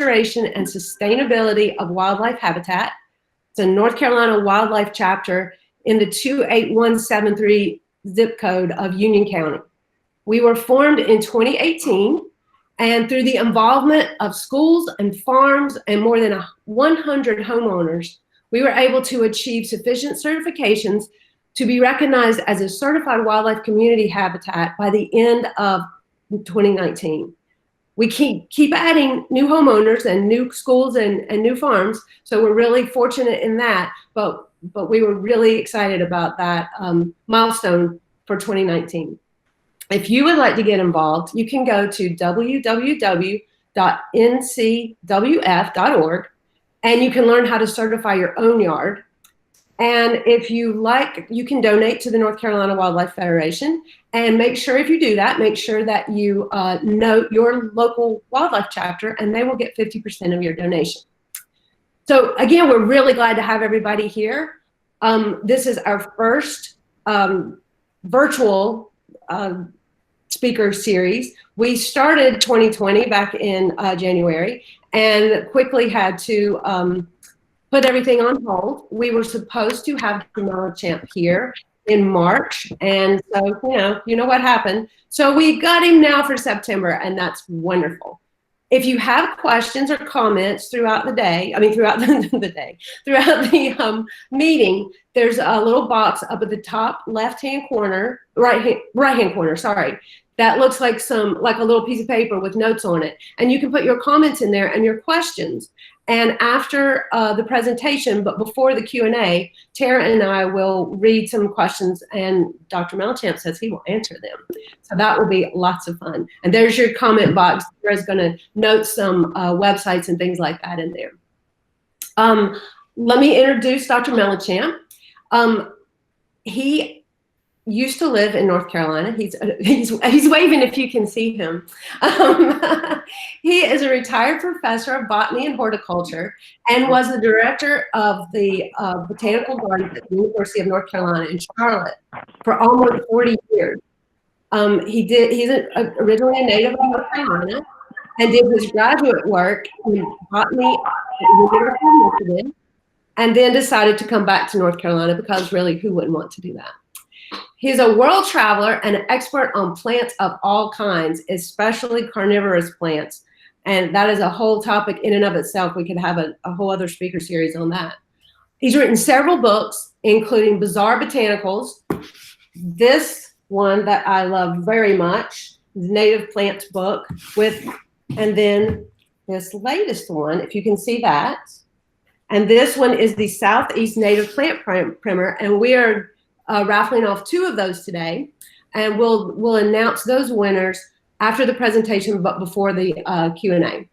Restoration and Sustainability of Wildlife Habitat. It's a North Carolina Wildlife Chapter in the 28173 zip code of Union County. We were formed in 2018, and through the involvement of schools and farms and more than 100 homeowners, we were able to achieve sufficient certifications to be recognized as a certified wildlife community habitat by the end of 2019. We keep adding new homeowners and new schools and new farms, so we're really fortunate in that, but we were really excited about that milestone for 2019. If you would like to get involved, you can go to www.ncwf.org, and you can learn how to certify your own yard. And if you like, you can donate to the North Carolina Wildlife Federation. And make sure, if you do that, make sure that you note your local wildlife chapter, and they will get 50% of your donation. So again, we're really glad to have everybody here. This is our first virtual speaker series. We started 2020 back in January and quickly had to put everything on hold. We were supposed to have Mellichamp here in March, and so you know what happened. So we got him now for September, and that's wonderful. If you have questions or comments throughout the day, throughout the meeting, there's a little box up at the top left-hand corner, right-hand corner, sorry, that looks like a little piece of paper with notes on it. And you can put your comments in there and your questions. And after the presentation, but before the Q&A, Tara and I will read some questions, and Dr. Mellichamp says he will answer them. So that will be lots of fun. And there's your comment box. Tara's going to note some websites and things like that in there. Let me introduce Dr. Mellichamp. He used to live in North Carolina. He's waving if you can see him. He is a retired professor of botany and horticulture and was the director of the Botanical Gardens at the University of North Carolina in Charlotte for almost 40 years. He's originally a native of North Carolina and did his graduate work in botany at the University of Michigan, and then decided to come back to North Carolina because really, who wouldn't want to do that? He's a world traveler and an expert on plants of all kinds, especially carnivorous plants. And that is a whole topic in and of itself. We could have a whole other speaker series on that. He's written several books, including Bizarre Botanicals, this one that I love very much, Native Plants book, and then this latest one, if you can see that. And this one is the Southeast Native Plant Primer, and we are raffling off 2 of those today, and we'll announce those winners after the presentation, but before the Q&A.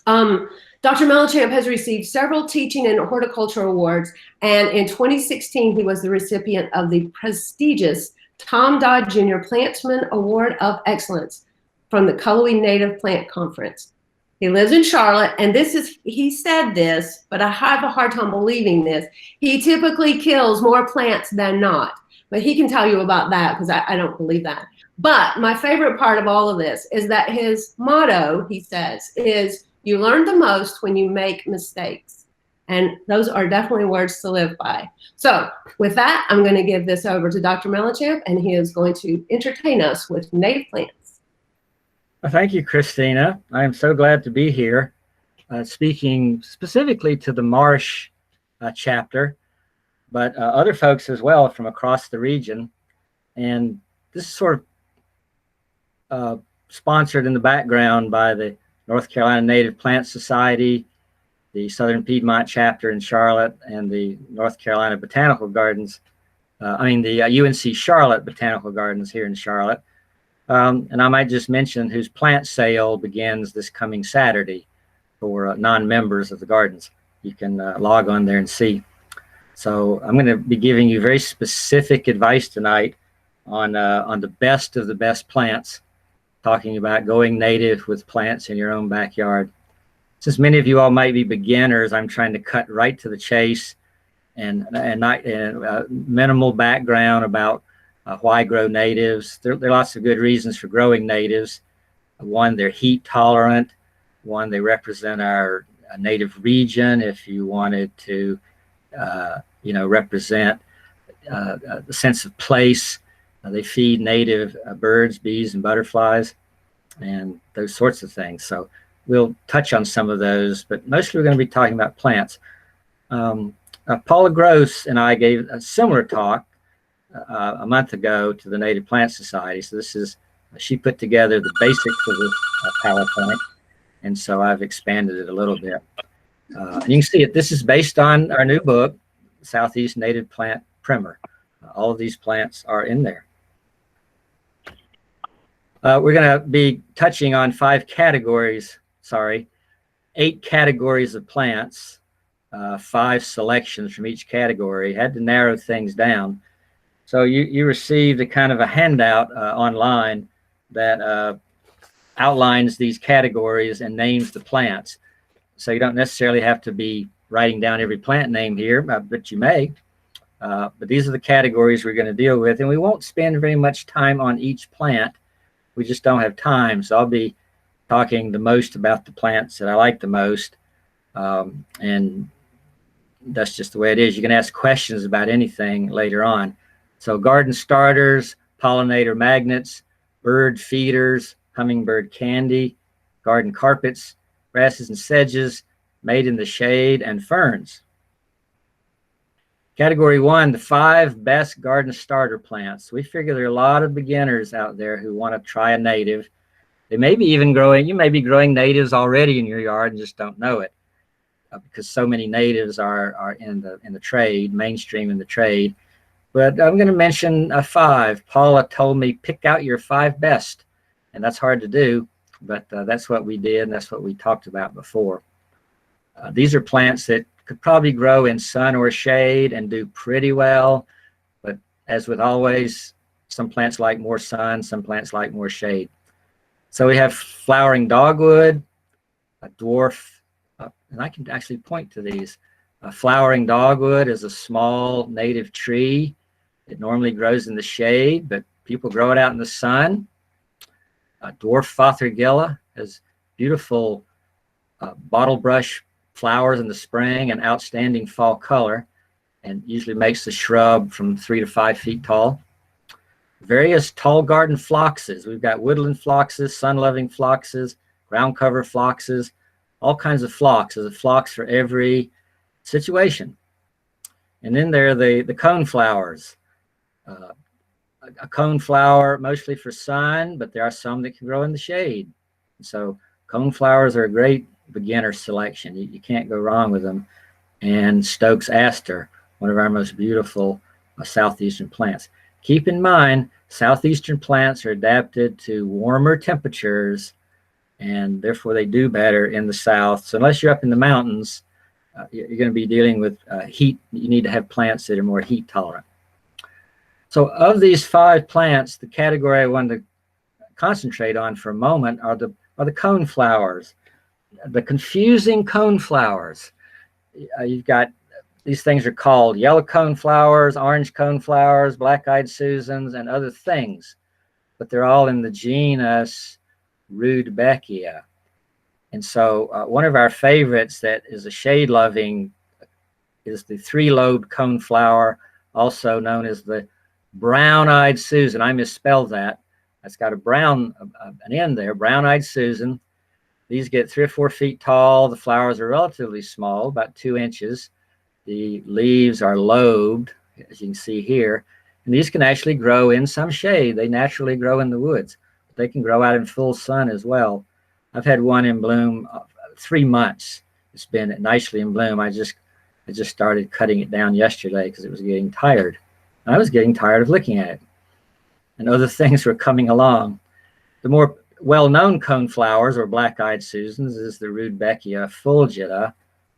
Dr. Mellichamp has received several teaching and horticulture awards, and in 2016, he was the recipient of the prestigious Tom Dodd Jr. Plantsman Award of Excellence from the Cullowhee Native Plant Conference. He lives in Charlotte, and he said this, but I have a hard time believing this. He typically kills more plants than not, but he can tell you about that because I don't believe that. But my favorite part of all of this is that his motto, he says, is you learn the most when you make mistakes. And those are definitely words to live by. So with that, I'm going to give this over to Dr. Mellichamp, and he is going to entertain us with native plants. Well, thank you, Christina. I am so glad to be here, speaking specifically to the MARSH chapter, but other folks as well from across the region. And this is sort of sponsored in the background by the North Carolina Native Plant Society, the Southern Piedmont chapter in Charlotte, and the North Carolina Botanical Gardens, the UNC Charlotte Botanical Gardens here in Charlotte. And I might just mention whose plant sale begins this coming Saturday for non-members of the gardens. You can log on there and see. So I'm going to be giving you very specific advice tonight on the best of the best plants, talking about going native with plants in your own backyard. Since many of you all might be beginners, I'm trying to cut right to the chase and not minimal background about why grow natives. There are lots of good reasons for growing natives. One, they're heat tolerant. one, they represent our native region. If you wanted to, represent the sense of place, they feed native birds, bees, and butterflies, and those sorts of things. So we'll touch on some of those, but mostly we're going to be talking about plants. Paula Gross and I gave a similar talk a month ago to the Native Plant Society. So she put together the basics of this PowerPoint, and so I've expanded it a little bit. And you can see it. This is based on our new book, Southeast Native Plant Primer. All of these plants are in there. We're going to be touching on 8 categories of plants, 5 selections from each category. Had to narrow things down. So you received a kind of a handout online that outlines these categories and names the plants. So you don't necessarily have to be writing down every plant name here, but you may. But these are the categories we're going to deal with, and we won't spend very much time on each plant. We just don't have time. So I'll be talking the most about the plants that I like the most. And that's just the way it is. You can ask questions about anything later on. So garden starters, pollinator magnets, bird feeders, hummingbird candy, garden carpets, grasses and sedges, made in the shade, and ferns. Category 1, the 5 best garden starter plants. We figure there are a lot of beginners out there who want to try a native. They may be even growing, you may be growing natives already in your yard and just don't know it, because so many natives are in the trade, mainstream in the trade. But I'm going to mention 5. Paula told me pick out your 5 best, and that's hard to do, but that's what we did, and that's what we talked about before. These are plants that could probably grow in sun or shade and do pretty well, but as with always, some plants like more sun, some plants like more shade. So we have flowering dogwood, a dwarf, and I can actually point to these. Flowering dogwood is a small native tree. It normally grows in the shade, but people grow it out in the sun. Dwarf Fothergilla has beautiful bottle brush flowers in the spring and outstanding fall color, and usually makes the shrub from 3 to 5 feet tall. Various tall garden phloxes. We've got woodland phloxes, sun-loving phloxes, ground cover phloxes, all kinds of phlox. There's a phlox for every situation. And then there are the coneflowers. A coneflower mostly for sun, but there are some that can grow in the shade. So coneflowers are a great beginner selection. You can't go wrong with them. And Stokes aster, one of our most beautiful southeastern plants. Keep in mind, southeastern plants are adapted to warmer temperatures, and therefore they do better in the south. So unless you're up in the mountains, you're going to be dealing with heat. You need to have plants that are more heat tolerant. So of these 5 plants, the category I wanted to concentrate on for a moment are the coneflowers. The confusing coneflowers. You've got, these things are called yellow coneflowers, orange coneflowers, black-eyed Susans, and other things, but they're all in the genus Rudbeckia. And so one of our favorites that is a shade-loving is the 3-lobed coneflower, also known as the brown-eyed Susan. I misspelled that. It's got a brown, an N there, brown-eyed Susan. These get 3 or 4 feet tall. The flowers are relatively small, about 2 inches. The leaves are lobed, as you can see here. And these can actually grow in some shade. They naturally grow in the woods. But they can grow out in full sun as well. I've had one in bloom 3 months. It's been nicely in bloom. I just started cutting it down yesterday because it was getting tired. I was getting tired of looking at it. And other things were coming along. The more well-known coneflowers, or black-eyed Susans, is the Rudbeckia fulgida,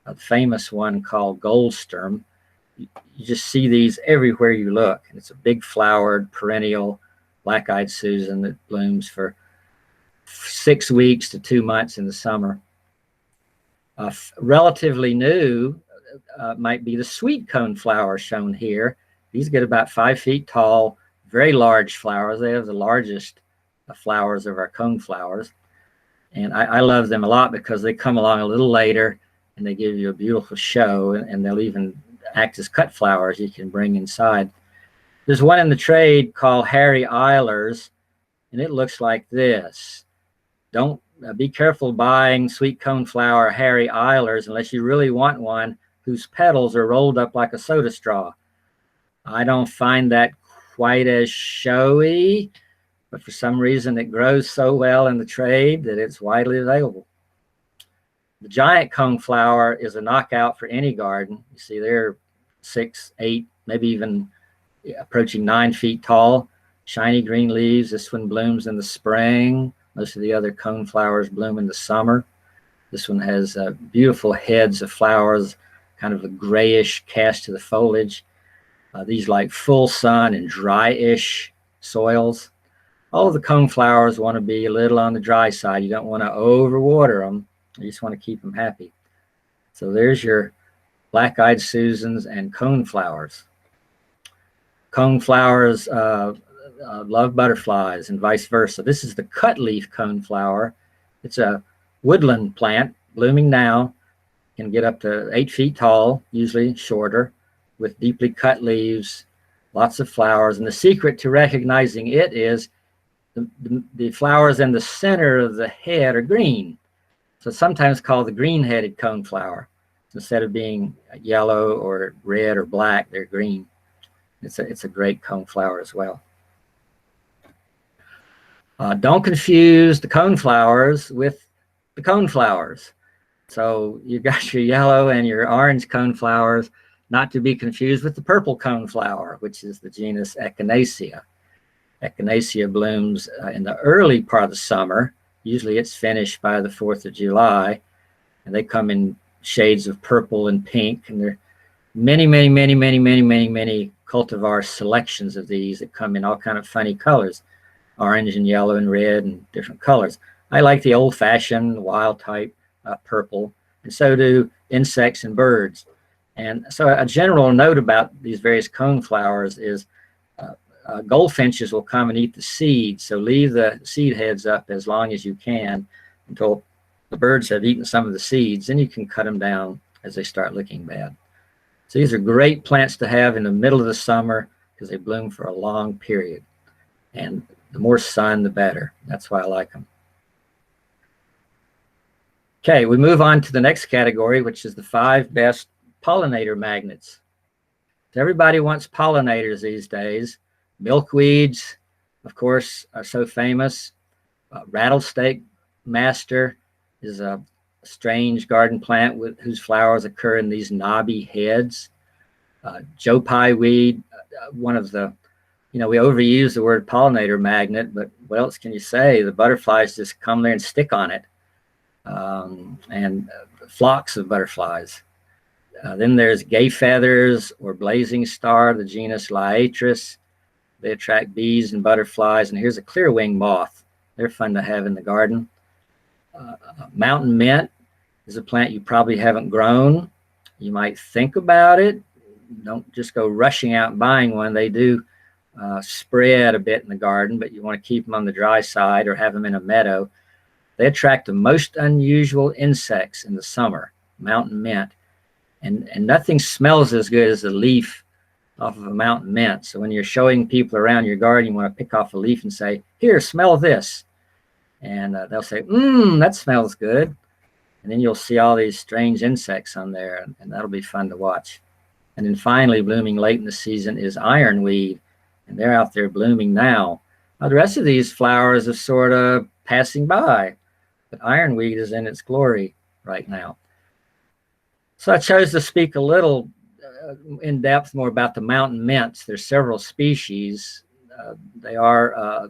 a famous one called Goldsturm. You just see these everywhere you look. And it's a big flowered perennial black-eyed Susan that blooms for 6 weeks to 2 months in the summer. Relatively new might be the sweet coneflower shown here. These get about 5 feet tall, very large flowers. They have the largest flowers of our coneflowers. And I love them a lot because they come along a little later and they give you a beautiful show, and they'll even act as cut flowers you can bring inside. There's one in the trade called Harry Eilers, and it looks like this. Don't be careful buying sweet coneflower Harry Eilers unless you really want one whose petals are rolled up like a soda straw. I don't find that quite as showy, but for some reason it grows so well in the trade that it's widely available. The giant coneflower is a knockout for any garden. You see they're 6, 8, maybe even approaching 9 feet tall, shiny green leaves. This one blooms in the spring. Most of the other coneflowers bloom in the summer. This one has beautiful heads of flowers, kind of a grayish cast to the foliage. These like full sun and dry-ish soils. All of the coneflowers want to be a little on the dry side. You don't want to overwater them. You just want to keep them happy. So there's your black-eyed Susans and coneflowers. Coneflowers love butterflies and vice versa. This is the cutleaf coneflower. It's a woodland plant blooming now. Can get up to 8 feet tall, usually shorter, with deeply cut leaves, lots of flowers. And the secret to recognizing it is the flowers in the center of the head are green. So it's sometimes called the green-headed coneflower. Instead of being yellow or red or black, they're green. It's a great coneflower as well. Don't confuse the coneflowers with the coneflowers. So you've got your yellow and your orange coneflowers, not to be confused with the purple coneflower, which is the genus Echinacea. Echinacea blooms in the early part of the summer. Usually it's finished by the 4th of July, and they come in shades of purple and pink, and there are many cultivar selections of these that come in all kind of funny colors, orange and yellow and red and different colors. I like the old-fashioned wild type purple, and so do insects and birds. And so a general note about these various coneflowers is goldfinches will come and eat the seeds, so leave the seed heads up as long as you can until the birds have eaten some of the seeds. Then you can cut them down as they start looking bad. So these are great plants to have in the middle of the summer because they bloom for a long period. And the more sun, the better. That's why I like them. Okay, we move on to the next category, which is the 5 best pollinator magnets. So everybody wants pollinators these days. Milkweeds, of course, are so famous. Rattlesnake master is a strange garden plant whose flowers occur in these knobby heads. Joe Pye weed, one of the, we overuse the word pollinator magnet, but what else can you say? The butterflies just come there and stick on it. And flocks of butterflies. Then there's gay feathers or blazing star, the genus Liatris. They attract bees and butterflies. And here's a clear-winged moth. They're fun to have in the garden. Mountain mint is a plant you probably haven't grown. You might think about it. Don't just go rushing out and buying one. They do spread a bit in the garden, but you want to keep them on the dry side or have them in a meadow. They attract the most unusual insects in the summer, mountain mint. And nothing smells as good as a leaf off of a mountain mint. So when you're showing people around your garden, you want to pick off a leaf and say, here, smell this. And they'll say, that smells good. And then you'll see all these strange insects on there, and that'll be fun to watch. And then finally, blooming late in the season is ironweed, and they're out there blooming now. Now, the rest of these flowers are sort of passing by, but ironweed is in its glory right now. So I chose to speak a little in depth more about the mountain mints. There's several species. They are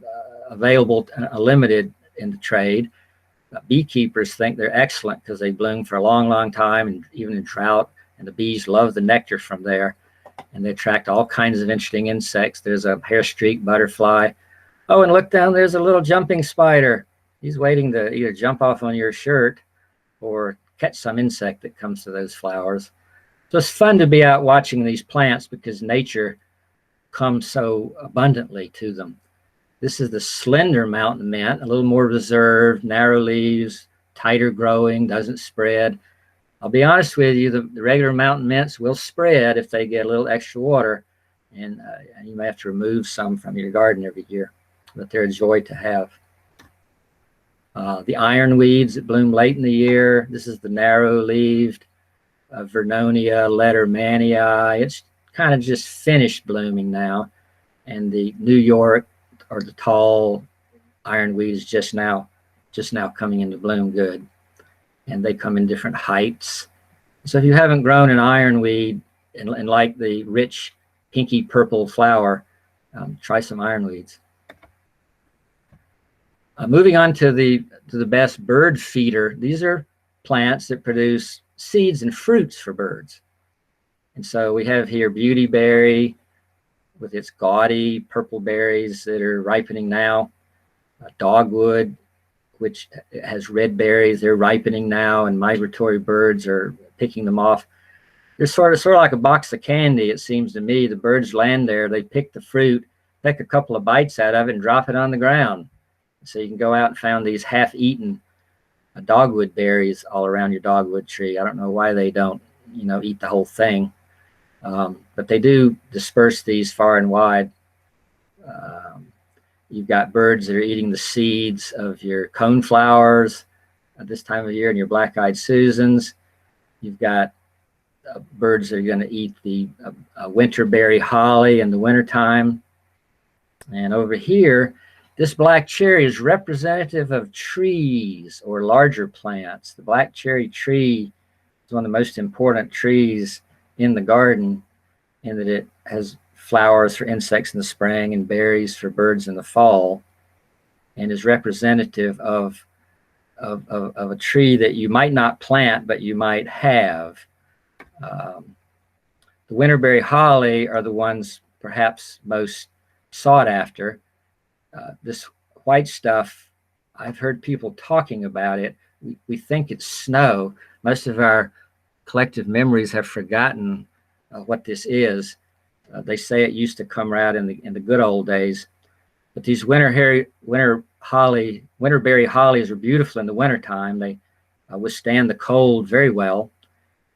available, limited in the trade. Beekeepers think they're excellent because they bloom for a long time, and even in drought, and the bees love the nectar from there, and they attract all kinds of interesting insects. There's a hair-streaked butterfly. Oh, and look down, there's a little jumping spider. He's waiting to either jump off on your shirt or catch some insect that comes to those flowers. So it's fun to be out watching these plants because nature comes so abundantly to them. This is the slender mountain mint, a little more reserved, narrow leaves, tighter growing, doesn't spread. I'll be honest with you, the regular mountain mints will spread if they get a little extra water, and you may have to remove some from your garden every year, but they're a joy to have. The ironweeds that bloom late in the year. This is the narrow-leaved Vernonia lettermanii. It's kind of just finished blooming now, and the New York, or the tall ironweed, is just now coming into bloom good, and they come in different heights. So if you haven't grown an ironweed and like the rich pinky purple flower, try some ironweeds. Moving on to the best bird feeder. These are plants that produce seeds and fruits for birds. And so we have here beautyberry with its gaudy purple berries that are ripening now. Dogwood, which has red berries, they're ripening now, and migratory birds are picking them off. They're sort of like a box of candy, it seems to me. The birds land there, they pick the fruit, pick a couple of bites out of it, and drop it on the ground. So you can go out and find these half-eaten dogwood berries all around your dogwood tree. I don't know why they don't, eat the whole thing. But they do disperse these far and wide. You've got birds that are eating the seeds of your coneflowers at this time of year, and your black-eyed Susans. You've got birds that are going to eat the winterberry holly in the wintertime. And over here, this black cherry is representative of trees or larger plants. The black cherry tree is one of the most important trees in the garden, in that it has flowers for insects in the spring and berries for birds in the fall, and is representative of a tree that you might not plant, but you might have. The winterberry holly are the ones perhaps most sought after. This white stuff, I've heard people talking about it. We think it's snow. Most of our collective memories have forgotten what this is. They say it used to come out in the good old days. But these winterberry hollies are beautiful in the wintertime. They withstand the cold very well.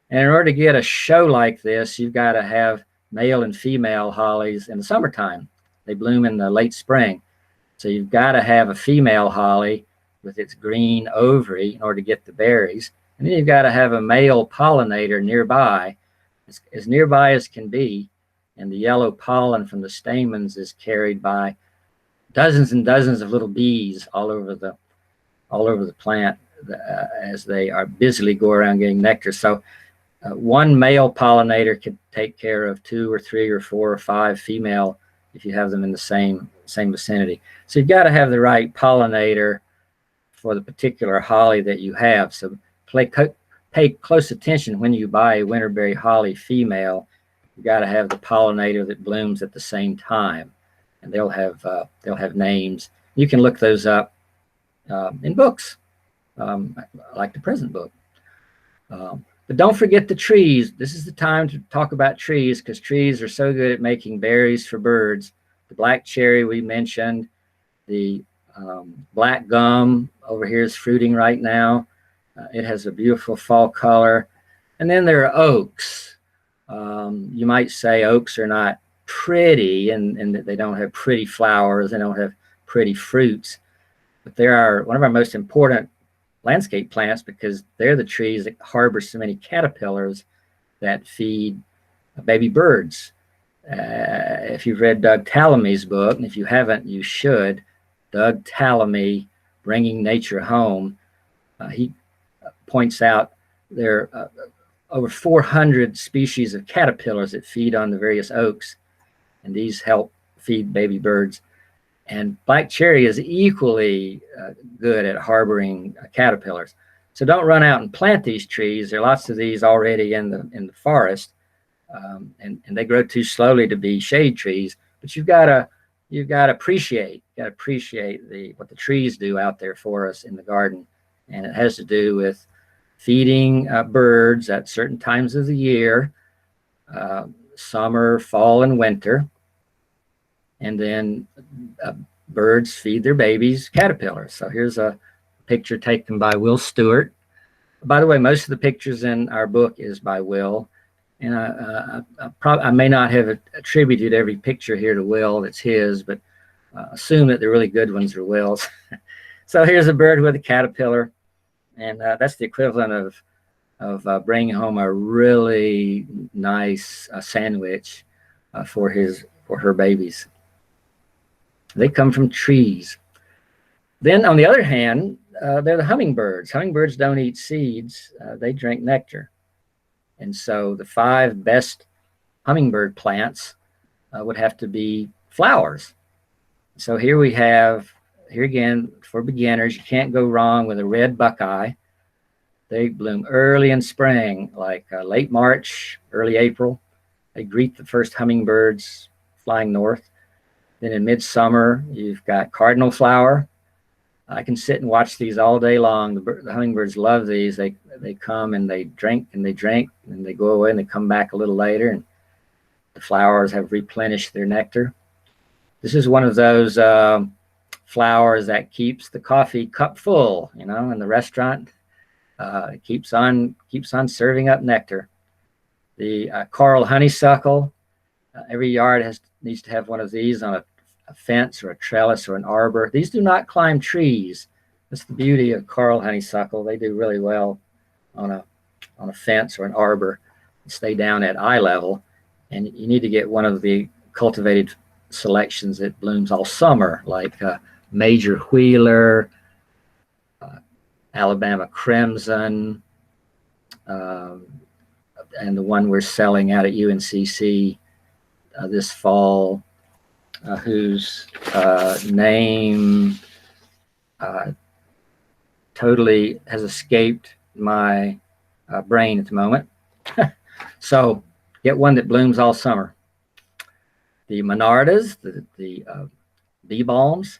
And in order to get a show like this, you've got to have male and female hollies in the summertime. They bloom in the late spring. So you've got to have a female holly with its green ovary in order to get the berries. And then you've got to have a male pollinator nearby, as nearby as can be. And the yellow pollen from the stamens is carried by dozens and dozens of little bees all over the plant as they are busily go around getting nectar. So one male pollinator could take care of 2 or 3 or 4 or 5 female if you have them in the same vicinity. So you've got to have the right pollinator for the particular holly that you have. So pay close attention when you buy a winterberry holly female. You got to have the pollinator that blooms at the same time, and they'll have names. You can look those up in books, like the present book. But don't forget the trees. This is the time to talk about trees, because trees are so good at making berries for birds. The black cherry we mentioned, the black gum over here is fruiting right now. It has a beautiful fall color. And then there are oaks. You might say oaks are not pretty and that they don't have pretty flowers, they don't have pretty fruits, but they are one of our most important landscape plants, because they're the trees that harbor so many caterpillars that feed baby birds. If you've read Doug Tallamy's book, and if you haven't, you should, Doug Tallamy, Bringing Nature Home, he points out there are over 400 species of caterpillars that feed on the various oaks, and these help feed baby birds. And black cherry is equally good at harboring caterpillars. So don't run out and plant these trees. There are lots of these already in the forest, and they grow too slowly to be shade trees. But you've got to appreciate what the trees do out there for us in the garden, and it has to do with feeding birds at certain times of the year, summer, fall, and winter. And then birds feed their babies caterpillars. So here's a picture taken by Will Stewart. By the way, most of the pictures in our book is by Will. And I may not have attributed every picture here to Will. It's his, but assume that the really good ones are Will's. So here's a bird with a caterpillar. And that's the equivalent of bringing home a really nice sandwich for her babies. They come from trees. Then on the other hand, they're the hummingbirds. Hummingbirds don't eat seeds. They drink nectar. And so the 5 best hummingbird plants would have to be flowers. So here again, for beginners, you can't go wrong with a red buckeye. They bloom early in spring, like late March, early April. They greet the first hummingbirds flying north. Then in midsummer, you've got cardinal flower. I can sit and watch these all day long. The hummingbirds love these. They come and they drink and they drink and they go away and they come back a little later, and the flowers have replenished their nectar. This is one of those flowers that keeps the coffee cup full, in the restaurant. It keeps on serving up nectar. The coral honeysuckle, every yard needs to have one of these on a fence or a trellis or an arbor. These do not climb trees. That's the beauty of coral honeysuckle. They do really well on a fence or an arbor, and stay down at eye level. And you need to get one of the cultivated selections that blooms all summer, like Major Wheeler, Alabama Crimson, and the one we're selling out at UNCC this fall, whose name totally has escaped my brain at the moment. So get one that blooms all summer. The monardas, the bee balms,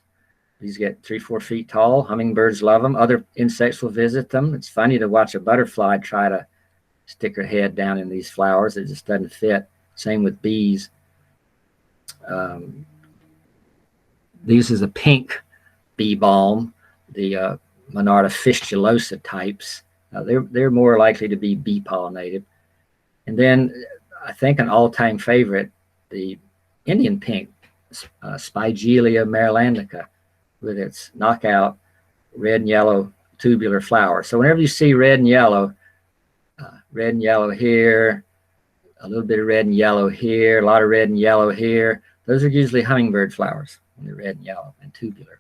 these get 3-4 feet tall. Hummingbirds love them. Other insects will visit them. It's funny to watch a butterfly try to stick her head down in these flowers. It just doesn't fit. Same with bees. This is a pink bee balm, the Monarda fistulosa types. They're more likely to be bee pollinated. And then I think an all-time favorite, the Indian pink, Spigelia marilandica, with its knockout red and yellow tubular flower. So whenever you see red and yellow here, a little bit of red and yellow here, a lot of red and yellow here, those are usually hummingbird flowers, when they're red and yellow and tubular.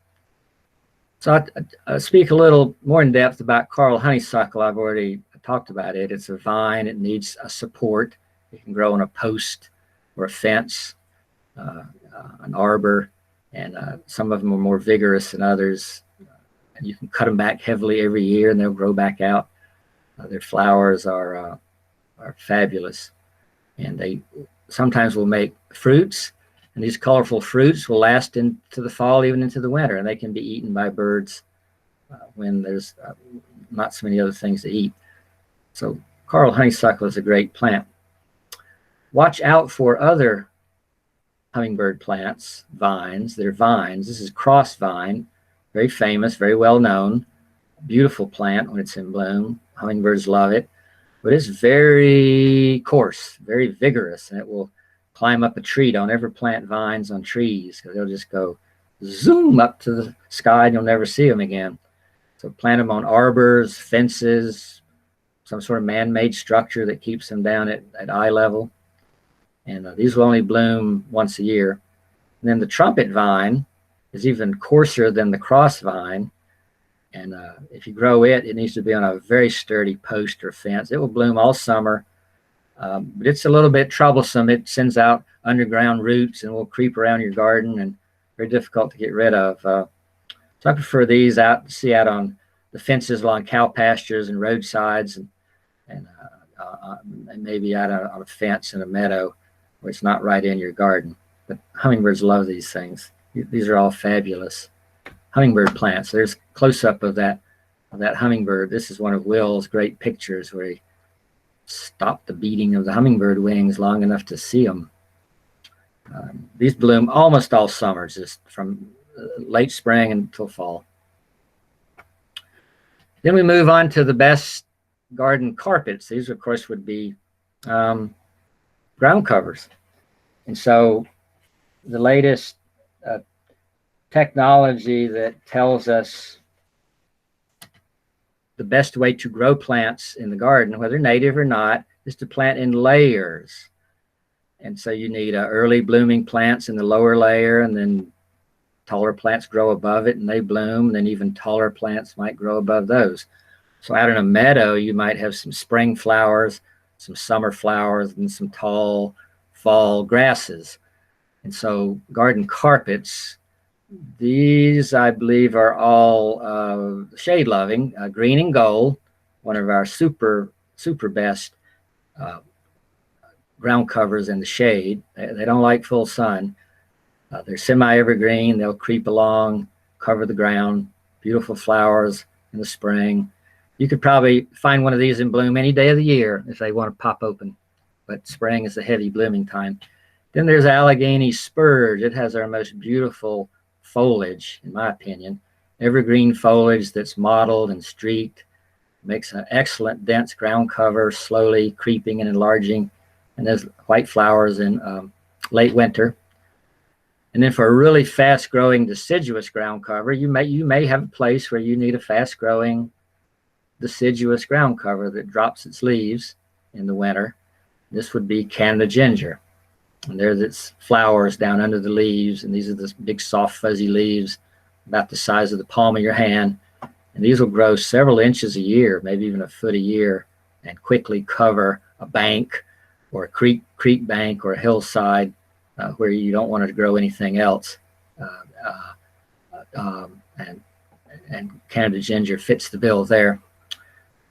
So I speak a little more in depth about coral honeysuckle. I've already talked about it. It's a vine. It needs a support. It can grow on a post or a fence, an arbor, and some of them are more vigorous than others. And you can cut them back heavily every year and they'll grow back out. Their flowers are fabulous. And they sometimes will make fruits. And these colorful fruits will last into the fall, even into the winter, and they can be eaten by birds when there's not so many other things to eat. So coral honeysuckle is a great plant. Watch out for other hummingbird plants, vines. They're vines. This is cross vine, very famous, very well known, beautiful plant when it's in bloom. Hummingbirds love it, but it's very coarse, very vigorous, and it will climb up a tree. Don't ever plant vines on trees because they'll just go zoom up to the sky and you'll never see them again. So plant them on arbors, fences, some sort of man-made structure that keeps them down at eye level. And these will only bloom once a year. And then the trumpet vine is even coarser than the cross vine. And if you grow it, it needs to be on a very sturdy post or fence. It will bloom all summer. But it's a little bit troublesome. It sends out underground roots and will creep around your garden and very difficult to get rid of. So I prefer these out on the fences along cow pastures and roadsides, and maybe out on a fence in a meadow where it's not right in your garden. But hummingbirds love these things. These are all fabulous hummingbird plants. There's a close-up of that hummingbird. This is one of Will's great pictures where he stopped the beating of the hummingbird wings long enough to see them. These bloom almost all summer, just from late spring until fall. Then we move on to the best garden carpets. These, of course, would be ground covers. And so the latest technology that tells us the best way to grow plants in the garden, whether native or not, is to plant in layers. And so you need early blooming plants in the lower layer, and then taller plants grow above it and they bloom, and then even taller plants might grow above those. So out in a meadow, you might have some spring flowers, some summer flowers, and some tall fall grasses. And so garden carpets, these I believe are all shade loving, green and gold, one of our super best ground covers in the shade. They don't like full sun. They're semi-evergreen. They'll creep along, cover the ground, beautiful flowers in the spring. You could probably find one of these in bloom any day of the year if they want to pop open, but spring is the heavy blooming time. Then there's Allegheny spurge. It has our most beautiful foliage, in my opinion. Evergreen foliage that's mottled and streaked. Makes an excellent dense ground cover, slowly creeping and enlarging. And there's white flowers in late winter. And then for a really fast growing deciduous ground cover, you may have a place where you need a fast growing deciduous ground cover that drops its leaves in the winter. This would be Canada ginger. And there's its flowers down under the leaves. And these are the big soft fuzzy leaves about the size of the palm of your hand. And these will grow several inches a year, maybe even a foot a year, and quickly cover a bank or a creek bank or a hillside where you don't want to grow anything else. And Canada ginger fits the bill there.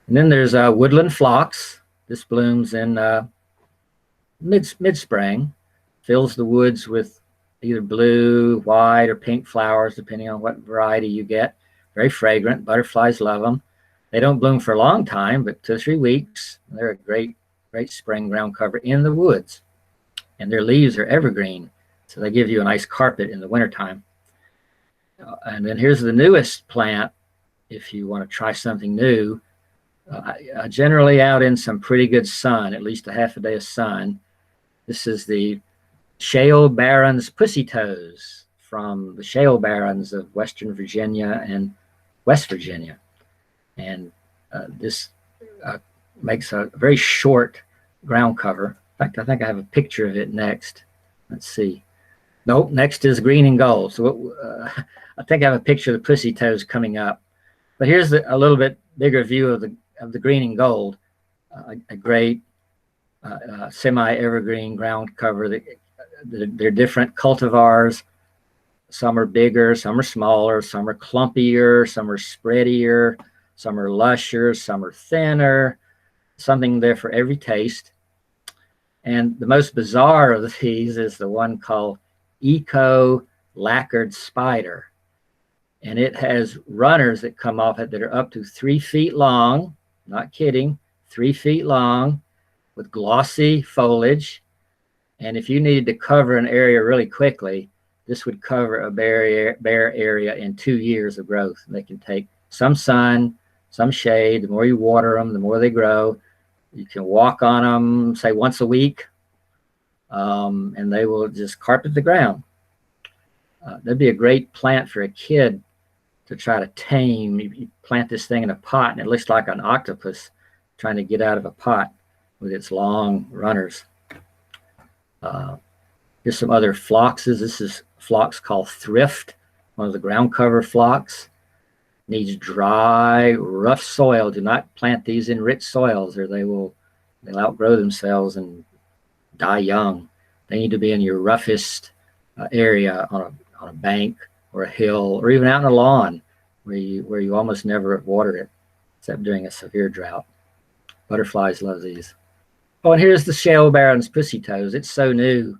And then there's woodland phlox. This blooms in mid-spring, fills the woods with either blue, white, or pink flowers, depending on what variety you get. Very fragrant. Butterflies love them. They don't bloom for a long time, but 2 or 3 weeks. They're a great spring ground cover in the woods. And their leaves are evergreen, so they give you a nice carpet in the wintertime. And then here's the newest plant, if you want to try something new. Generally out in some pretty good sun, at least a half a day of sun. This is the Shale Barrens pussy toes from the Shale Barrens of Western Virginia and West Virginia. And this makes a very short ground cover. In fact, I think I have a picture of it next. Let's see. Nope, next is green and gold. So I think I have a picture of the pussy toes coming up. But here's a little bit bigger view of the green and gold. A great semi-evergreen ground cover. They're different cultivars. Some are bigger, some are smaller, some are clumpier, some are spreadier, some are lusher, some are thinner. Something there for every taste. And the most bizarre of these is the one called Eco Lacquered Spider. And it has runners that come off it that are up to 3 feet long, not kidding, 3 feet long, with glossy foliage. And if you needed to cover an area really quickly, this would cover a bare area in 2 years of growth. And they can take some sun, some shade. The more you water them, the more they grow. You can walk on them, say, once a week, and they will just carpet the ground. That'd be a great plant for a kid to try to tame. You plant this thing in a pot, and it looks like an octopus trying to get out of a pot with its long runners. Here's some other phloxes. This is phlox called Thrift, one of the ground cover phlox. Needs dry, rough soil. Do not plant these in rich soils, or they'll outgrow themselves and die young. They need to be in your roughest area on a bank or a hill, or even out in a lawn where you almost never water it, except during a severe drought. Butterflies love these. Oh, and here's the Shale Barrens pussy toes. It's so new.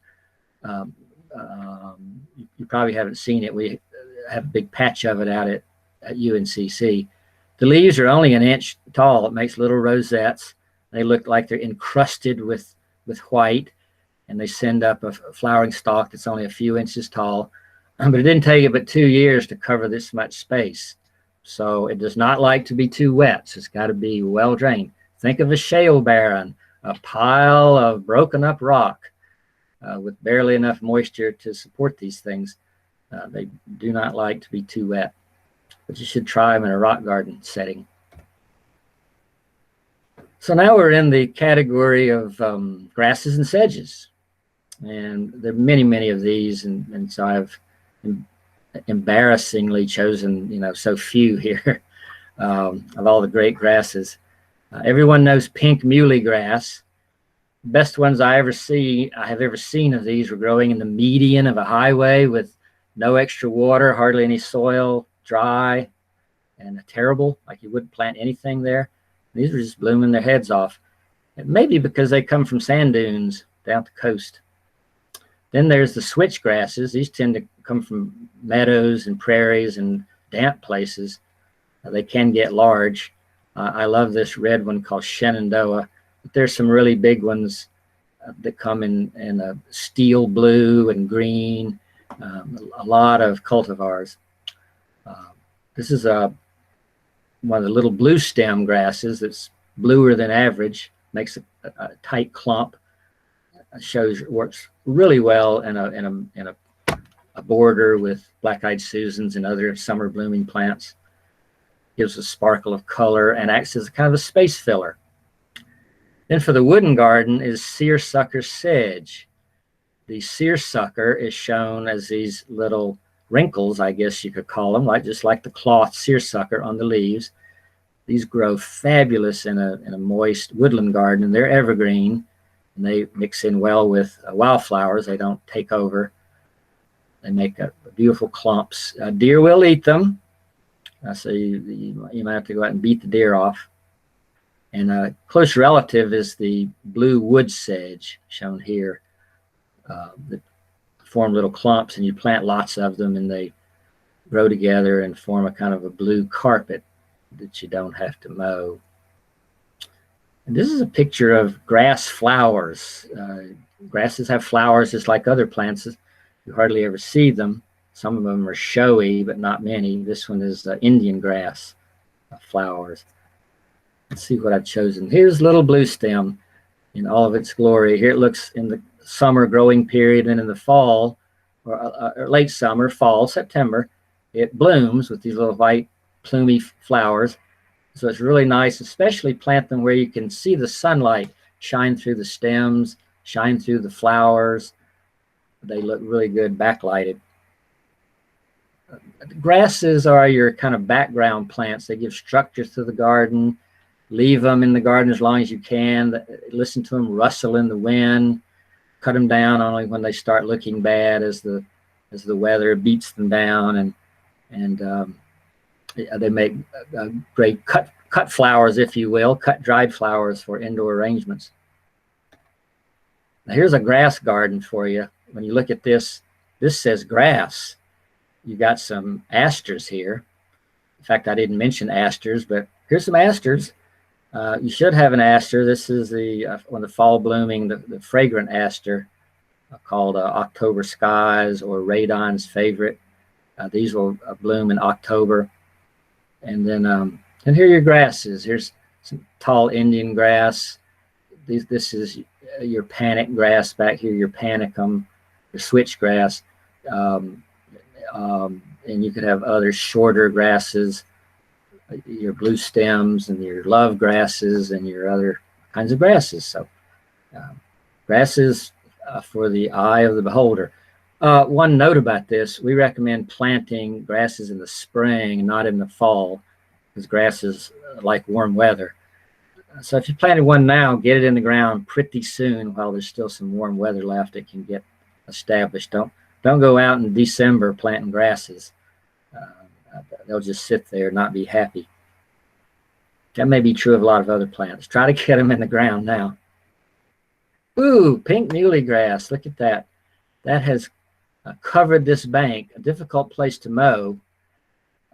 You probably haven't seen it. We have a big patch of it out at UNCC. The leaves are only an inch tall. It makes little rosettes. They look like they're encrusted with white, and they send up a flowering stalk that's only a few inches tall. but it didn't take it but 2 years to cover this much space. So it does not like to be too wet. So it's got to be well drained. Think of a shale barren, a pile of broken up rock with barely enough moisture to support these things. They do not like to be too wet, but you should try them in a rock garden setting. So now we're in the category of grasses and sedges. And there are many, many of these. And so I've embarrassingly chosen, so few here of all the great grasses. Everyone knows pink muley grass. Best ones I have ever seen of these were growing in the median of a highway with no extra water, hardly any soil, dry, and terrible, like you wouldn't plant anything there. These were just blooming their heads off. It may be because they come from sand dunes down the coast. Then there's the switch grasses. These tend to come from meadows and prairies and damp places. They can get large. I love this red one called Shenandoah. But there's some really big ones that come in a steel blue and green. A lot of cultivars. This is one of the little blue stem grasses that's bluer than average, makes a tight clump. Works really well in a border with black-eyed Susans and other summer blooming plants. Gives a sparkle of color and acts as kind of a space filler. Then for the wooden garden is seersucker sedge. The seersucker is shown as these little wrinkles, I guess you could call them, just like the cloth seersucker on the leaves. These grow fabulous in a moist woodland garden, and they're evergreen. And they mix in well with wildflowers. They don't take over. They make beautiful clumps. Deer will eat them. So you might have to go out and beat the deer off. And a close relative is the blue wood sedge, shown here. That form little clumps, and you plant lots of them, and they grow together and form a kind of a blue carpet that you don't have to mow. And this is a picture of grass flowers. Grasses have flowers just like other plants. You hardly ever see them. Some of them are showy, but not many. This one is Indian grass flowers. Let's see what I've chosen. Here's little blue stem in all of its glory. Here it looks in the summer growing period, and in the fall, or late summer, fall, September, it blooms with these little white plumy flowers. So it's really nice, especially plant them where you can see the sunlight shine through the stems, shine through the flowers. They look really good backlighted. Grasses are your kind of background plants. They give structure to the garden. Leave them in the garden as long as you can. Listen to them rustle in the wind. Cut them down only when they start looking bad as the weather beats them down, and they make great cut flowers, if you will, cut dried flowers for indoor arrangements. Now here's a grass garden for you. When you look at this, this says grass. You got some asters here. In fact, I didn't mention asters, but here's some asters. You should have an aster. This is one of the fall blooming, the fragrant aster called October Skies, or Radon's favorite. These will bloom in October. And then and here are your grasses. Here's some tall Indian grass. This is your panic grass back here, your panicum, your switchgrass. And you could have other shorter grasses, your blue stems and your love grasses and your other kinds of grasses. So grasses for the eye of the beholder. One note about this, we recommend planting grasses in the spring, not in the fall, because grasses like warm weather. So if you planted one now, get it in the ground pretty soon while there's still some warm weather left. It can get established. Don't go out in December planting grasses. They'll just sit there and not be happy. That may be true of a lot of other plants. Try to get them in the ground now. Ooh, pink muley grass. Look at that. That has covered this bank. A difficult place to mow,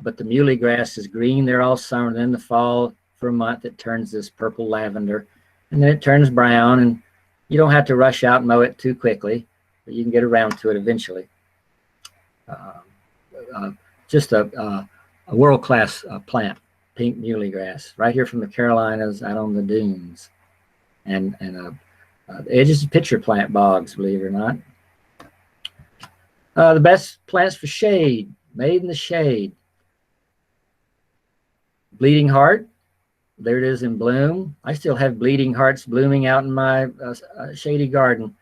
but the muley grass is green there all summer. And then in the fall, for a month, it turns this purple lavender, and then it turns brown. And you don't have to rush out and mow it too quickly, but you can get around to it eventually. Uh, uh, just a world-class plant, pink muley grass, right here from the Carolinas, out on the dunes, and the edges of pitcher plant bogs, believe it or not. The best plants for shade, made in the shade. Bleeding heart, there it is in bloom. I still have bleeding hearts blooming out in my shady garden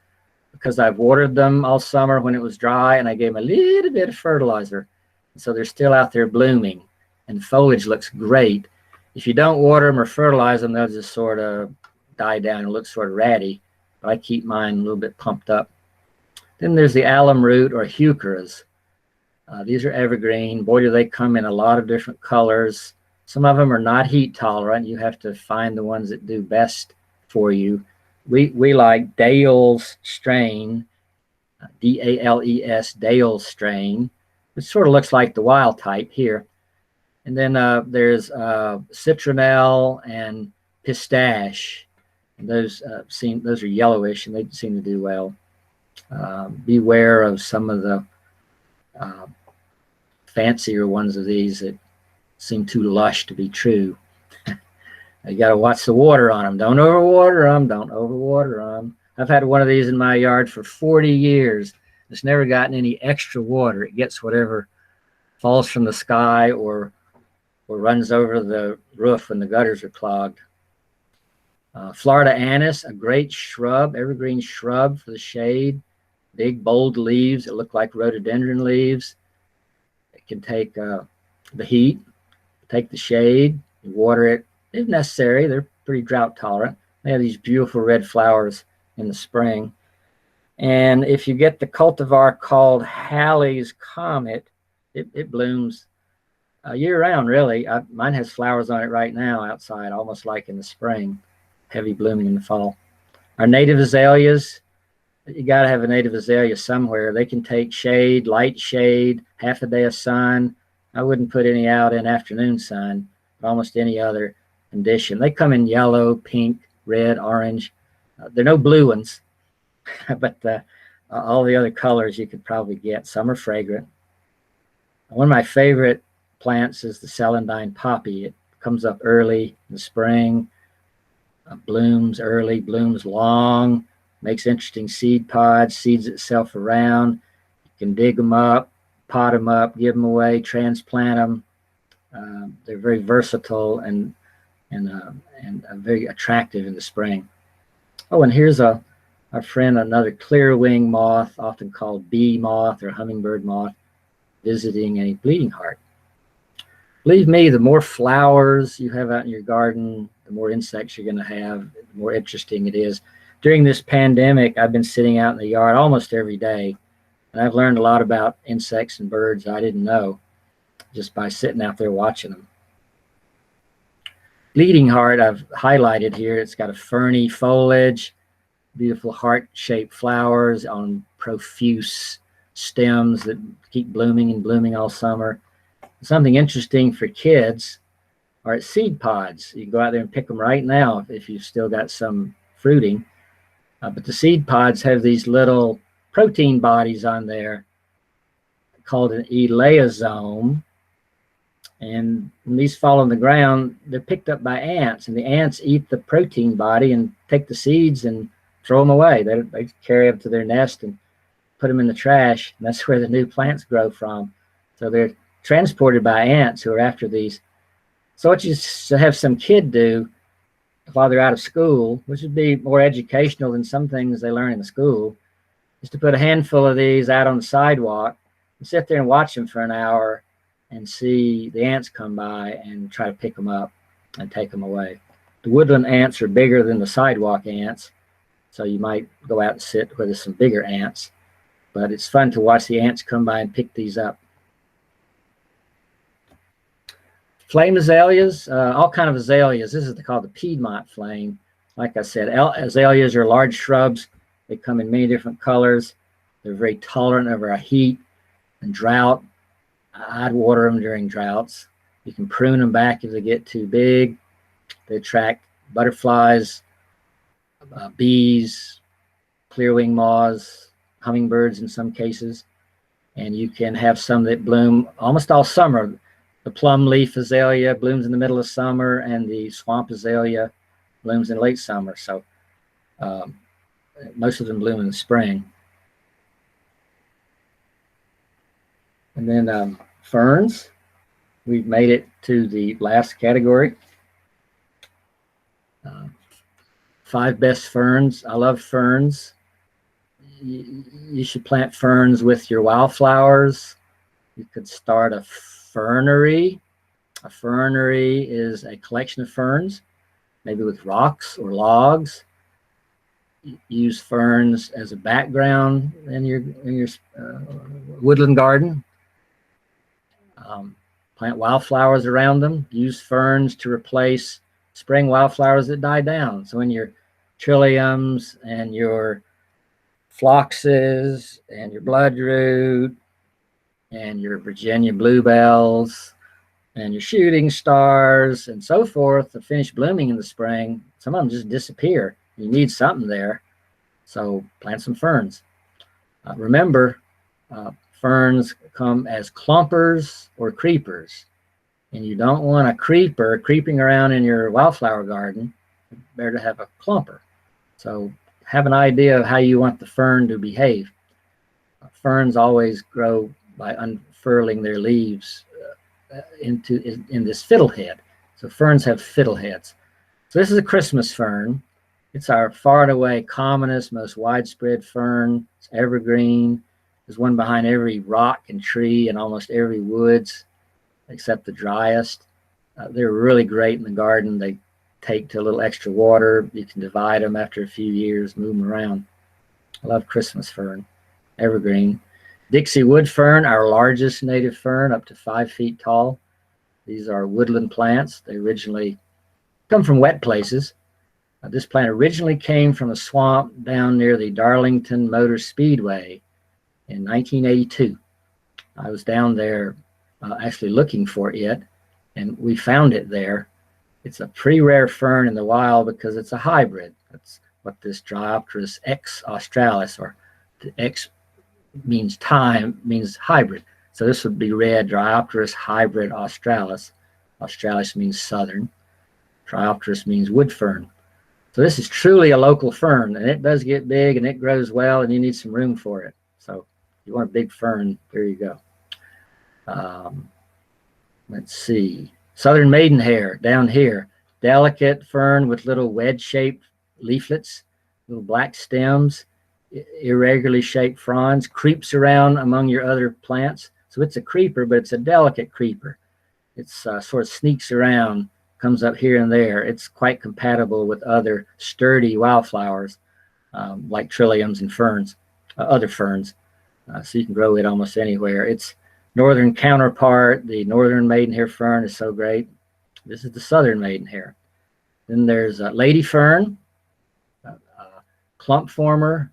because I've watered them all summer when it was dry, and I gave them a little bit of fertilizer. So they're still out there blooming, and the foliage looks great. If you don't water them or fertilize them, they'll just sort of die down and look sort of ratty. But I keep mine a little bit pumped up. Then there's the alum root or heucheras. These are evergreen. Boy, do they come in a lot of different colors. Some of them are not heat tolerant. You have to find the ones that do best for you. We like Dale's strain, D-A-L-E-S, Dale's strain, which sort of looks like the wild type here. And then there's citronelle and pistache. And those are yellowish, and they seem to do well. Beware of some of the fancier ones of these that seem too lush to be true. You got to watch the water on them. Don't overwater them. Don't overwater them. I've had one of these in my yard for 40 years. It's never gotten any extra water. It gets whatever falls from the sky or runs over the roof when the gutters are clogged. Florida anise, a great shrub, evergreen shrub for the shade. Big, bold leaves that look like rhododendron leaves. It can take the heat, take the shade, water it if necessary. They're pretty drought tolerant. They have these beautiful red flowers in the spring. And if you get the cultivar called Halley's Comet, it blooms year round, really. Mine has flowers on it right now outside, almost like in the spring, heavy blooming in the fall. Our native azaleas, you got to have a native azalea somewhere. They can take shade, light shade, half a day of sun. I wouldn't put any out in afternoon sun, but almost any other condition. They come in yellow, pink, red, orange. They're no blue ones, but all the other colors you could probably get. Some are fragrant. One of my favorite plants is the celandine poppy. It comes up early in the spring, blooms early, blooms long, makes interesting seed pods, seeds itself around. You can dig them up, pot them up, give them away, transplant them. They're very versatile and very attractive in the spring. Oh, and here's our friend, another clear wing moth, often called bee moth or hummingbird moth, visiting a bleeding heart. Believe me, the more flowers you have out in your garden, the more insects you're going to have, the more interesting it is. During this pandemic, I've been sitting out in the yard almost every day, and I've learned a lot about insects and birds I didn't know just by sitting out there watching them. Bleeding heart, I've highlighted here. It's got a ferny foliage, beautiful heart-shaped flowers on profuse stems that keep blooming and blooming all summer. Something interesting for kids are seed pods. You can go out there and pick them right now if you've still got some fruiting. But the seed pods have these little protein bodies on there called an elaeosome. And when these fall on the ground, they're picked up by ants, and the ants eat the protein body and take the seeds and throw them away. They carry them to their nest and put them in the trash, and that's where the new plants grow from. So they're transported by ants who are after these. So what you have some kid do while they're out of school, which would be more educational than some things they learn in the school, is to put a handful of these out on the sidewalk and sit there and watch them for an hour and see the ants come by and try to pick them up and take them away. The woodland ants are bigger than the sidewalk ants, so you might go out and sit where there's some bigger ants, but it's fun to watch the ants come by and pick these up. Flame azaleas, all kind of azaleas. This is called the Piedmont flame. Like I said, azaleas are large shrubs. They come in many different colors. They're very tolerant of our heat and drought. I'd water them during droughts. You can prune them back if they get too big. They attract butterflies, bees, clearwing moths, hummingbirds in some cases. And you can have some that bloom almost all summer. The plum leaf azalea blooms in the middle of summer, and the swamp azalea blooms in late summer. So most of them bloom in the spring. And then ferns, we've made it to the last category. 5 best ferns. I love ferns. You should plant ferns with your wildflowers. You could start a fernery. A fernery is a collection of ferns, maybe with rocks or logs. Use ferns as a background in your woodland garden. Plant wildflowers around them. Use ferns to replace spring wildflowers that die down. So in your trilliums and your phloxes and your bloodroot and your Virginia bluebells and your shooting stars and so forth that finish blooming in the spring, some of them just disappear. You need something there, so plant some ferns. Remember, ferns come as clumpers or creepers, and you don't want a creeper creeping around in your wildflower garden. It's better to have a clumper. So have an idea of how you want the fern to behave. Ferns always grow by unfurling their leaves in this fiddlehead. So ferns have fiddleheads. So this is a Christmas fern. It's our far and away commonest, most widespread fern. It's evergreen. There's one behind every rock and tree in almost every woods, except the driest. They're really great in the garden. They take to a little extra water. You can divide them after a few years, move them around. I love Christmas fern, evergreen. Dixie wood fern, our largest native fern, up to 5 feet tall. These are woodland plants. They originally come from wet places. This plant originally came from a swamp down near the Darlington Motor Speedway in 1982. I was down there actually looking for it, and we found it there. It's a pretty rare fern in the wild because it's a hybrid. That's what this Dryopteris X australis, or the X means time, means hybrid. So this would be red Dryopteris hybrid australis. Australis means southern. Dryopteris means wood fern. So this is truly a local fern, and it does get big and it grows well, and you need some room for it. So if you want a big fern, there you go. Let's see. Southern maidenhair down here. Delicate fern with little wedge-shaped leaflets, little black stems, irregularly shaped fronds, creeps around among your other plants. So it's a creeper, but it's a delicate creeper. It's sort of sneaks around, comes up here and there. It's quite compatible with other sturdy wildflowers like trilliums and ferns, other ferns. So you can grow it almost anywhere. Its northern counterpart, the northern maidenhair fern, is so great. This is the southern maidenhair. Then there's lady fern, clump former,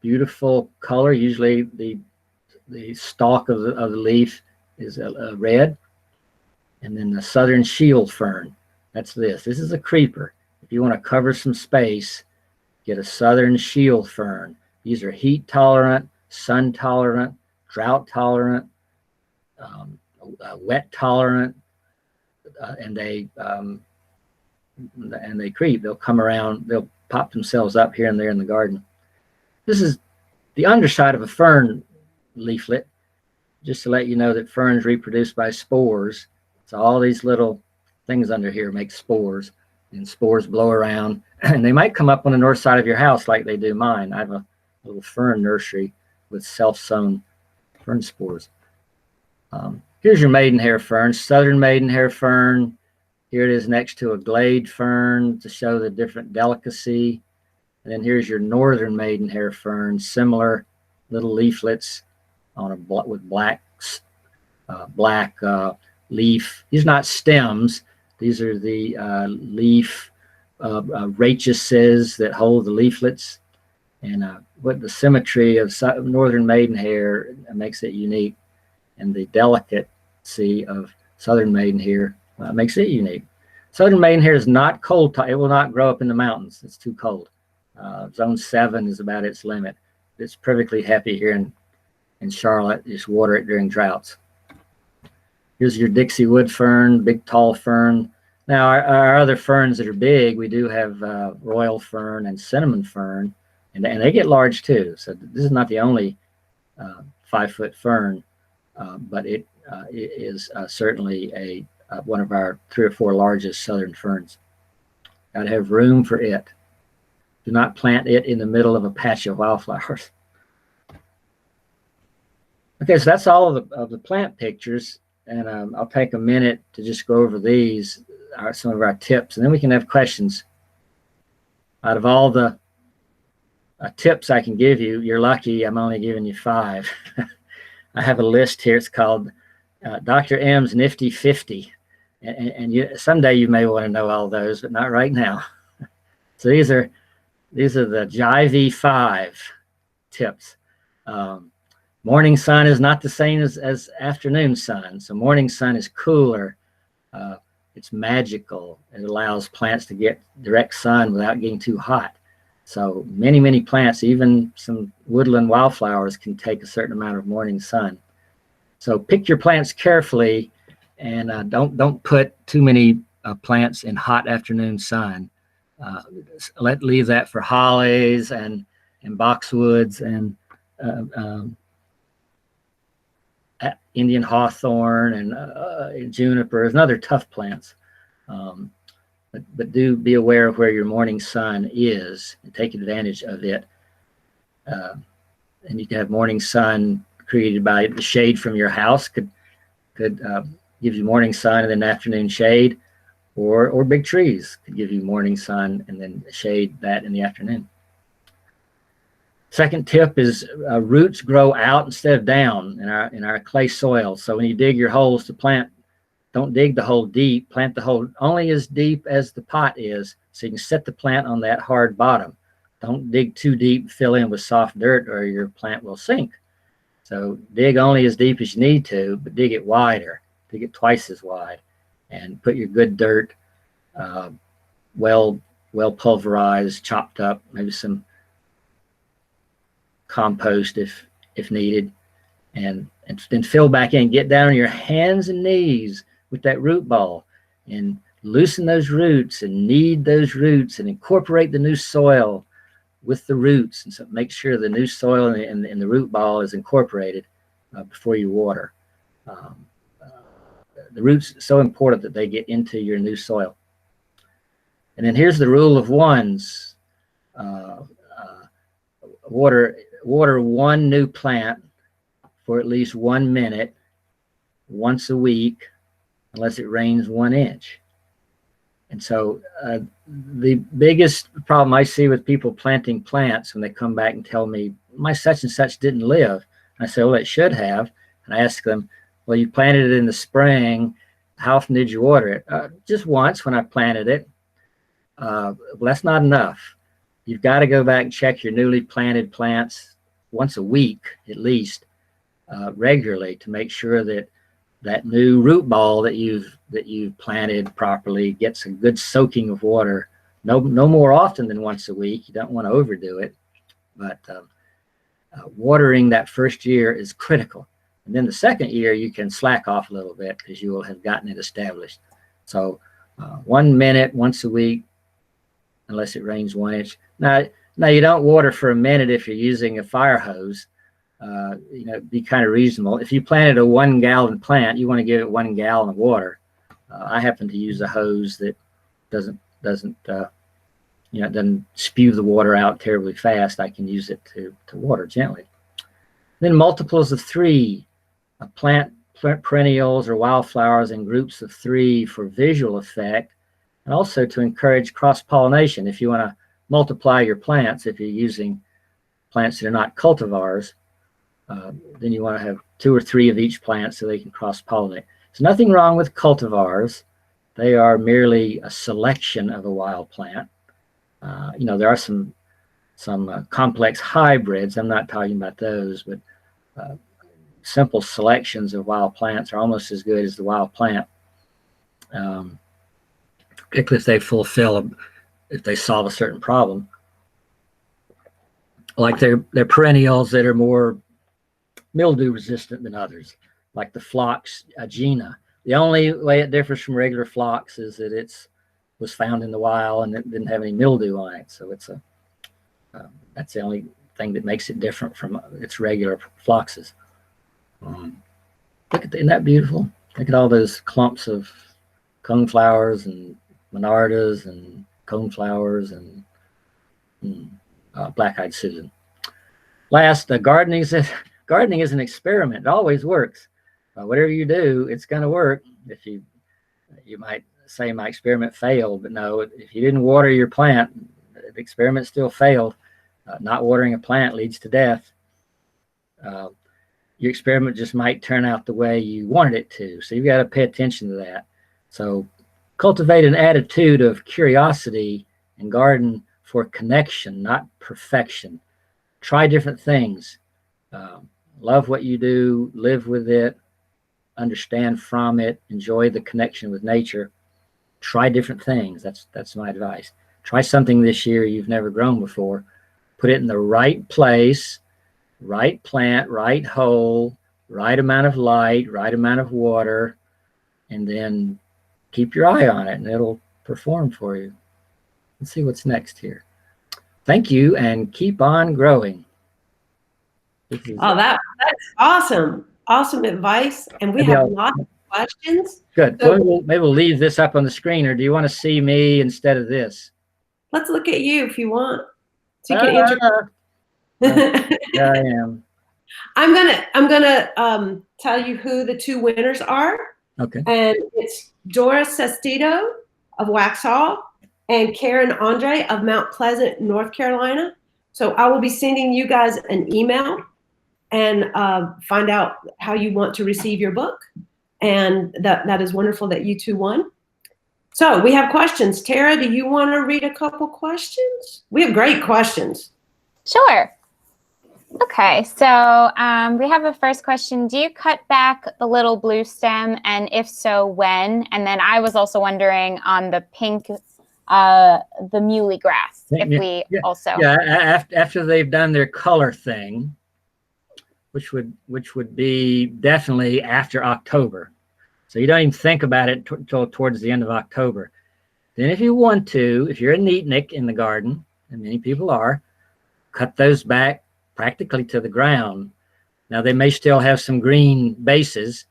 beautiful color. Usually the stalk of the leaf is red. And then the southern shield fern. That's this. This is a creeper. If you want to cover some space, get a southern shield fern. These are heat tolerant, sun tolerant, drought tolerant, wet tolerant, and they creep. They'll come around. They'll pop themselves up here and there in the garden. This is the underside of a fern leaflet, just to let you know that ferns reproduce by spores. So all these little things under here make spores, and spores blow around, and they might come up on the north side of your house like they do mine. I have a little fern nursery with self-sown fern spores. Here's your maidenhair fern, southern maidenhair fern. Here it is next to a glade fern to show the different delicacy. And then here's your northern maidenhair fern, similar little leaflets on with black leaf. These are not stems. These are the leaf rachises that hold the leaflets. And what the symmetry of northern maidenhair makes it unique, and the delicacy of southern maidenhair makes it unique. Southern maidenhair is not cold. It will not grow up in the mountains. It's too cold. Zone 7 is about its limit. It's perfectly happy here in in Charlotte. Just water it during droughts. Here's your Dixie wood fern, big tall fern. Now our other ferns that are big, we do have royal fern and cinnamon fern, and they get large too. So this is not the only 5-foot fern, but it is certainly one of our 3 or 4 largest southern ferns. Got to have room for it. Do not plant it in the middle of a patch of wildflowers. Okay, so that's all of the plant pictures, and I'll take a minute to just go over these, some of our tips, and then we can have questions. Out of all the tips I can give you, you're lucky I'm only giving you 5. I have a list here. It's called Dr. M's Nifty 50. And someday you may want to know all those, but not right now. So these are the Jivey 5 tips. Morning sun is not the same as afternoon sun. So morning sun is cooler. It's magical. It allows plants to get direct sun without getting too hot. So many plants, even some woodland wildflowers, can take a certain amount of morning sun. So pick your plants carefully, and don't put too many plants in hot afternoon sun. Leave that for hollies and boxwoods and Indian hawthorn and junipers and other tough plants. But do be aware of where your morning sun is and take advantage of it. And you can have morning sun created by the shade from your house could give you morning sun and then afternoon shade, or big trees could give you morning sun and then shade that in the afternoon. Second tip is roots grow out instead of down in our clay soil. So when you dig your holes to plant, don't dig the hole deep. Plant the hole only as deep as the pot is, so you can set the plant on that hard bottom. Don't dig too deep, fill in with soft dirt, or your plant will sink. So dig only as deep as you need to, but dig it wider. Dig it twice as wide, and put your good dirt, well pulverized, chopped up, maybe some compost if needed, and then fill back in. Get down on your hands and knees with that root ball and loosen those roots and knead those roots and incorporate the new soil with the roots. And so make sure the new soil and the root ball is incorporated before you water. The roots are so important that they get into your new soil. And then here's the rule of ones. Water one new plant for at least 1 minute once a week, unless it rains 1 inch. And so the biggest problem I see with people planting plants when they come back and tell me, my such and such didn't live. I say, well, it should have. And I ask them, well, you planted it in the spring. How often did you water it? Just once when I planted it. Well, that's not enough. You've got to go back and check your newly planted plants once a week, at least, regularly, to make sure that that new root ball that you've planted properly gets a good soaking of water. No more often than once a week. You don't want to overdo it, but watering that first year is critical. And then the second year you can slack off a little bit because you will have gotten it established. So 1 minute once a week, unless it rains 1 inch. Now you don't water for a minute if you're using a fire hose. Be kind of reasonable. If you planted a 1 gallon plant, you want to give it 1 gallon of water. I happen to use a hose that doesn't spew the water out terribly fast. I can use it to water gently. Then multiples of 3, plant perennials or wildflowers in groups of 3 for visual effect, and also to encourage cross-pollination. If you want to multiply your plants, if you're using plants that are not cultivars, then you want to have 2 or 3 of each plant so they can cross-pollinate. There's nothing wrong with cultivars. They are merely a selection of a wild plant. There are some complex hybrids. I'm not talking about those, but simple selections of wild plants are almost as good as the wild plant, particularly if they solve a certain problem. Like they're perennials that are more mildew resistant than others, like the phlox agena. The only way it differs from regular phlox is that was found in the wild and it didn't have any mildew on it. So it's that's the only thing that makes it different from its regular phloxes. Look at isn't that beautiful? Look at all those clumps of coneflowers and monardas and coneflowers and black-eyed Susan. Last, gardening is an experiment. It always works. Whatever you do, it's going to work. If you might say my experiment failed, but no, if you didn't water your plant, the experiment still failed. Not watering a plant leads to death. Your experiment just might turn out the way you wanted it to. So you've got to pay attention to that. So cultivate an attitude of curiosity and garden for connection, not perfection. Try different things. Love what you do, live with it, understand from it, enjoy the connection with nature. Try different things. That's my advice. Try something this year you've never grown before. Put it in the right place, right plant, right hole, right amount of light, right amount of water, and then keep your eye on it and it'll perform for you. Let's see what's next here. Thank you and keep on growing. Oh, that's awesome. Awesome advice. And we have lots of questions. Good. So, maybe we'll leave this up on the screen, or do you want to see me instead of this? Let's look at you if you want. So you can answer. There I am. I'm gonna tell you who the two winners are. Okay. And it's Dora Sestito of Waxhaw and Karen Andre of Mount Pleasant, North Carolina. So I will be sending you guys an email and find out how you want to receive your book. And that is wonderful that you two won. So we have questions. Tara, do you want to read a couple questions? We have great questions. Sure. Okay, so we have a first question. Do you cut back the little blue stem, and if so, when? And then I was also wondering on the pink, the muley grass, if we also. Yeah, after they've done their color thing, which would be definitely after October. So you don't even think about it till towards the end of October. Then if you want to, if you're a neatnik in the garden, and many people are, cut those back practically to the ground. Now they may still have some green bases,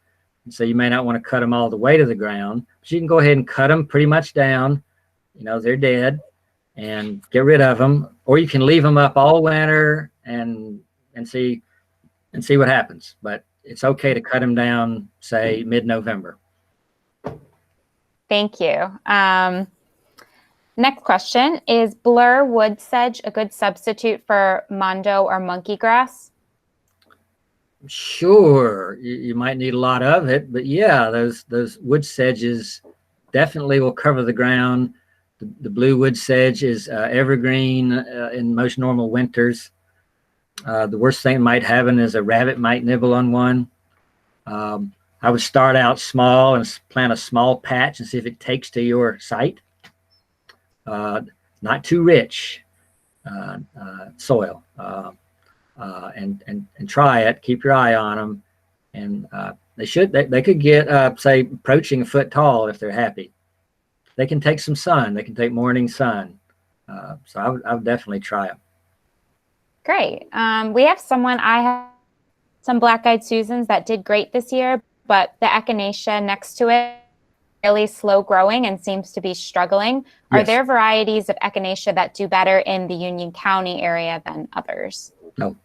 so you may not want to cut them all the way to the ground, but you can go ahead and cut them pretty much down. You know, they're dead, and get rid of them, or you can leave them up all winter and see what happens. But it's okay to cut them down, say mid-November. Thank you. Next question, is blur wood sedge a good substitute for mondo or monkey grass? Sure, you might need a lot of it, but yeah, those wood sedges definitely will cover the ground. The blue wood sedge is evergreen in most normal winters. The worst thing it might happen is a rabbit might nibble on one. I would start out small and plant a small patch and see if it takes to your site. Not too rich soil, and try it. Keep your eye on them, and they could get say approaching a foot tall if they're happy. They can take some sun. They can take morning sun. So I would definitely try them. Great. We have I have some black-eyed Susans that did great this year, but the echinacea next to it really slow growing and seems to be struggling. Are Yes. there varieties of echinacea that do better in the Union County area than others? No.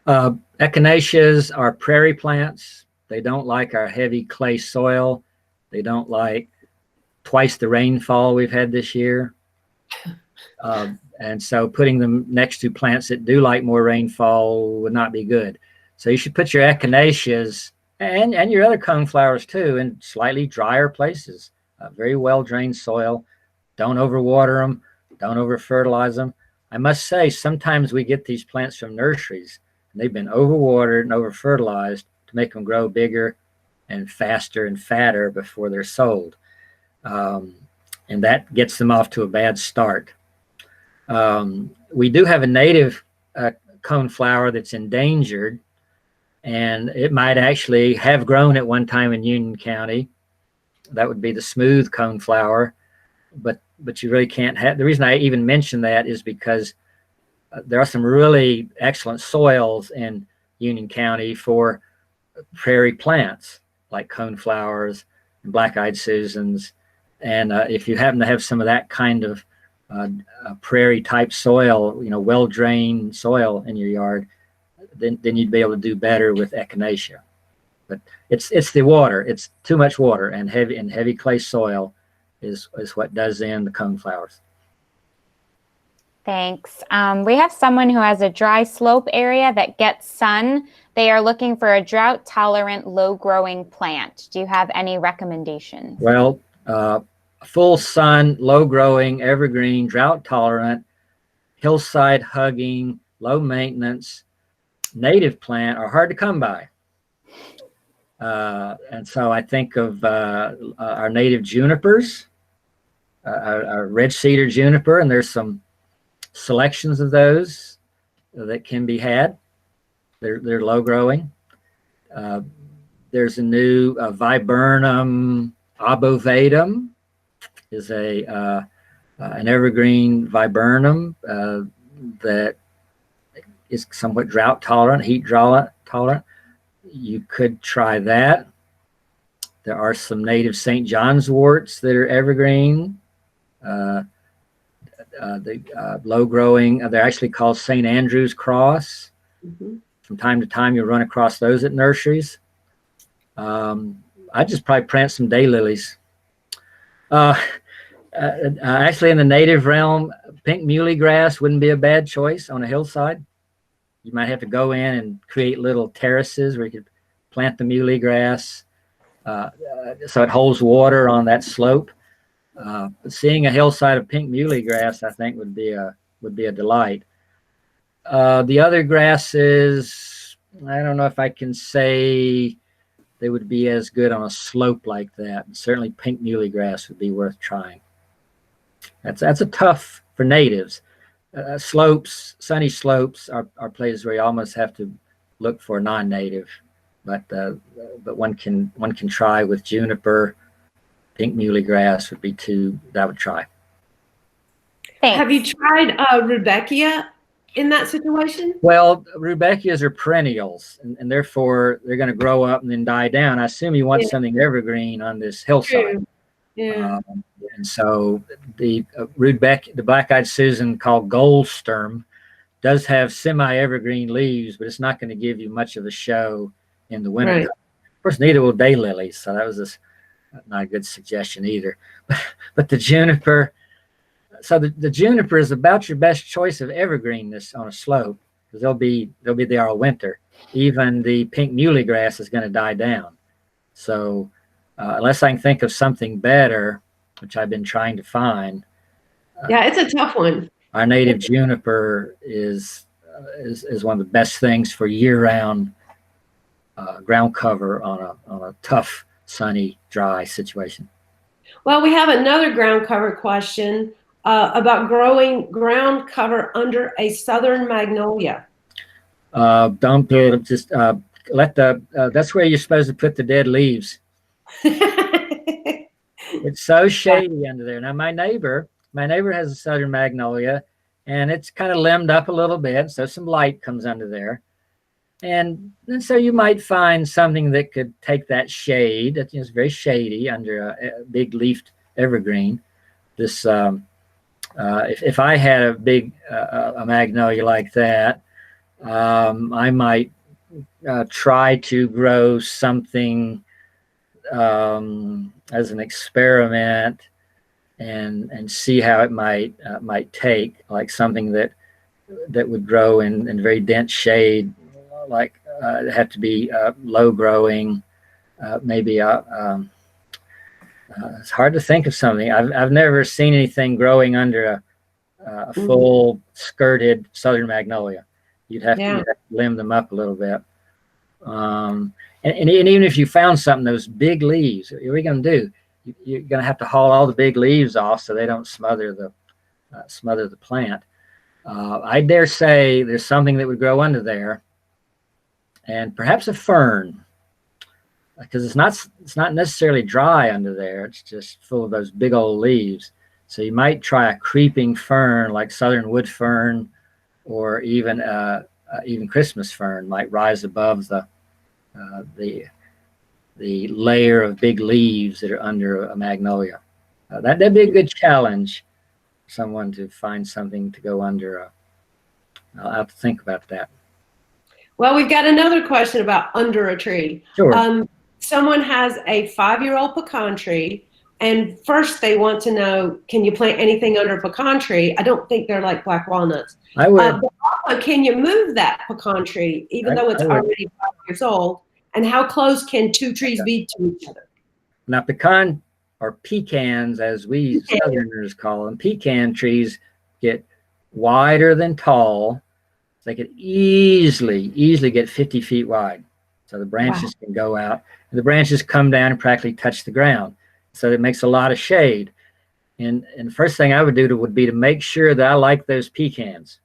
Echinaceas are prairie plants. They don't like our heavy clay soil. They don't like twice the rainfall we've had this year. And so putting them next to plants that do like more rainfall would not be good. So you should put your echinaceas and your other coneflowers too in slightly drier places, very well drained soil. Don't overwater them. Don't over fertilize them. I must say, sometimes we get these plants from nurseries and they've been overwatered and over fertilized to make them grow bigger and faster and fatter before they're sold. And that gets them off to a bad start. We do have a native coneflower that's endangered, and it might actually have grown at one time in Union County. That would be the smooth coneflower, but you really can't have. The reason I even mention that is because there are some really excellent soils in Union County for prairie plants like coneflowers and black-eyed Susans, and if you happen to have some of that kind of prairie type soil, you know, well-drained soil in your yard, then you'd be able to do better with echinacea. But it's the water. It's too much water, and heavy clay soil is what does in the coneflowers. Thanks. We have someone who has a dry slope area that gets sun. They are looking for a drought-tolerant, low-growing plant. Do you have any recommendations? Well, full sun, low-growing, evergreen, drought-tolerant, hillside-hugging, low-maintenance, native plant are hard to come by. And so I think of our native junipers, our red cedar juniper, and there's some selections of those that can be had. They're low growing. There's a new viburnum abovatum, is an evergreen viburnum that is somewhat drought tolerant, heat tolerant. You could try that. There are some native St. John's worts that are evergreen. The low growing, they're actually called St. Andrew's cross. Mm-hmm. From time to time, you'll run across those at nurseries. I just probably plant some daylilies. Actually, in the native realm, pink muley grass wouldn't be a bad choice on a hillside. You might have to go in and create little terraces where you could plant the muley grass so it holds water on that slope. But seeing a hillside of pink muley grass, I think, would be a delight. The other grasses, I don't know if I can say they would be as good on a slope like that. Certainly pink muley grass would be worth trying. That's a tough for natives. Slopes, sunny slopes are places where you almost have to look for non-native, but one can try with juniper. Pink muley grass would be two that I would try. Thanks. Have you tried rudbeckia in that situation? Well, rudbeckias are perennials, and therefore they're going to grow up and then die down. I assume you want something evergreen on this hillside. True. Yeah. And so the rudbeckia, the black-eyed Susan called goldsturm, does have semi-evergreen leaves, but it's not going to give you much of a show in the winter. Right. Of course, neither will daylilies, so that was not a good suggestion either. But the juniper, so the juniper is about your best choice of evergreenness on a slope, because they'll be there all winter. Even the pink muley grass is going to die down. So unless I can think of something better, which I've been trying to find. Yeah, it's a tough one. Our native juniper is one of the best things for year-round ground cover on a tough, sunny, dry situation. Well, we have another ground cover question about growing ground cover under a southern magnolia. Don't do it. Just let that's where you're supposed to put the dead leaves. It's so shady under there. Now, my neighbor has a southern magnolia, and it's kind of limbed up a little bit, so some light comes under there. And so you might find something that could take that shade. That is very shady under a big leafed evergreen. This, if I had a big a magnolia like that, I might try to grow something as an experiment and see how it might take, like something that would grow in very dense shade, like it had to be low growing, maybe it's hard to think of something. I've never seen anything growing under a full skirted southern magnolia. You'd have to limb them up a little bit. And even if you found something, those big leaves, what are you going to do? You're going to have to haul all the big leaves off so they don't smother the plant. I dare say there's something that would grow under there, and perhaps a fern, because it's not necessarily dry under there. It's just full of those big old leaves. So you might try a creeping fern like southern wood fern, or even Christmas fern might rise above the layer of big leaves that are under a magnolia. That'd be a good challenge for someone to find something to go under. I'll have to think about that. Well, we've got another question about under a tree. Sure. Someone has a 5-year-old pecan tree, and first they want to know, can you plant anything under a pecan tree? I don't think they're like black walnuts. I would. But also, can you move that pecan tree, even though it's already 5 years old? And how close can two trees be to each other? Now, pecan or pecans, as we Southerners call them, pecan trees get wider than tall. They could easily get 50 feet wide. So the branches can go out, and the branches come down and practically touch the ground. So it makes a lot of shade. And the first thing I would do would be to make sure that I like those pecans.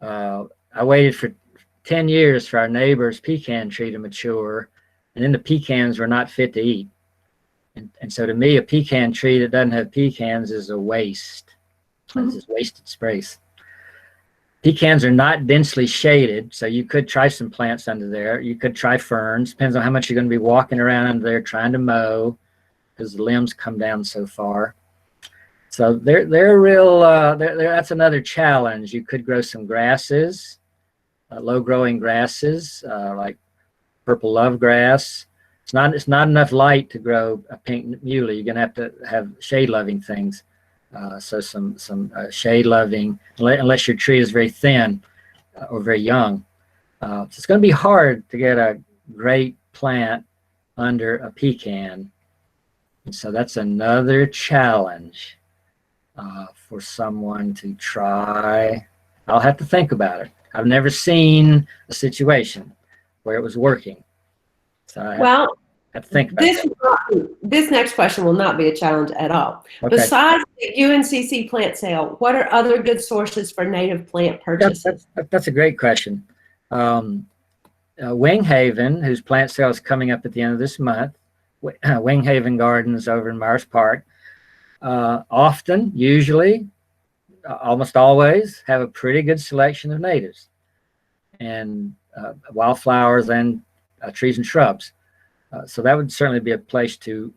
I waited for 10 years for our neighbor's pecan tree to mature, and then the pecans were not fit to eat. And so to me, a pecan tree that doesn't have pecans is a waste. It's just wasted space. Pecans are not densely shaded, so you could try some plants under there. You could try ferns. Depends on how much you're going to be walking around under there trying to mow, because the limbs come down so far. So they're real. That's another challenge. You could grow some grasses, low-growing grasses like purple love grass. It's not enough light to grow a pink muley. You're going to have shade-loving things. So some shade-loving, unless your tree is very thin or very young. So it's going to be hard to get a great plant under a pecan. And so that's another challenge for someone to try. I'll have to think about it. I've never seen a situation where it was working. So I have to think about this next question will not be a challenge at all. Okay. Besides the UNCC plant sale, what are other good sources for native plant purchases? That's a great question. Winghaven, whose plant sale is coming up at the end of this month, Winghaven Gardens over in MARSH Park, usually, almost always, have a pretty good selection of natives and wildflowers and trees and shrubs. So that would certainly be a place to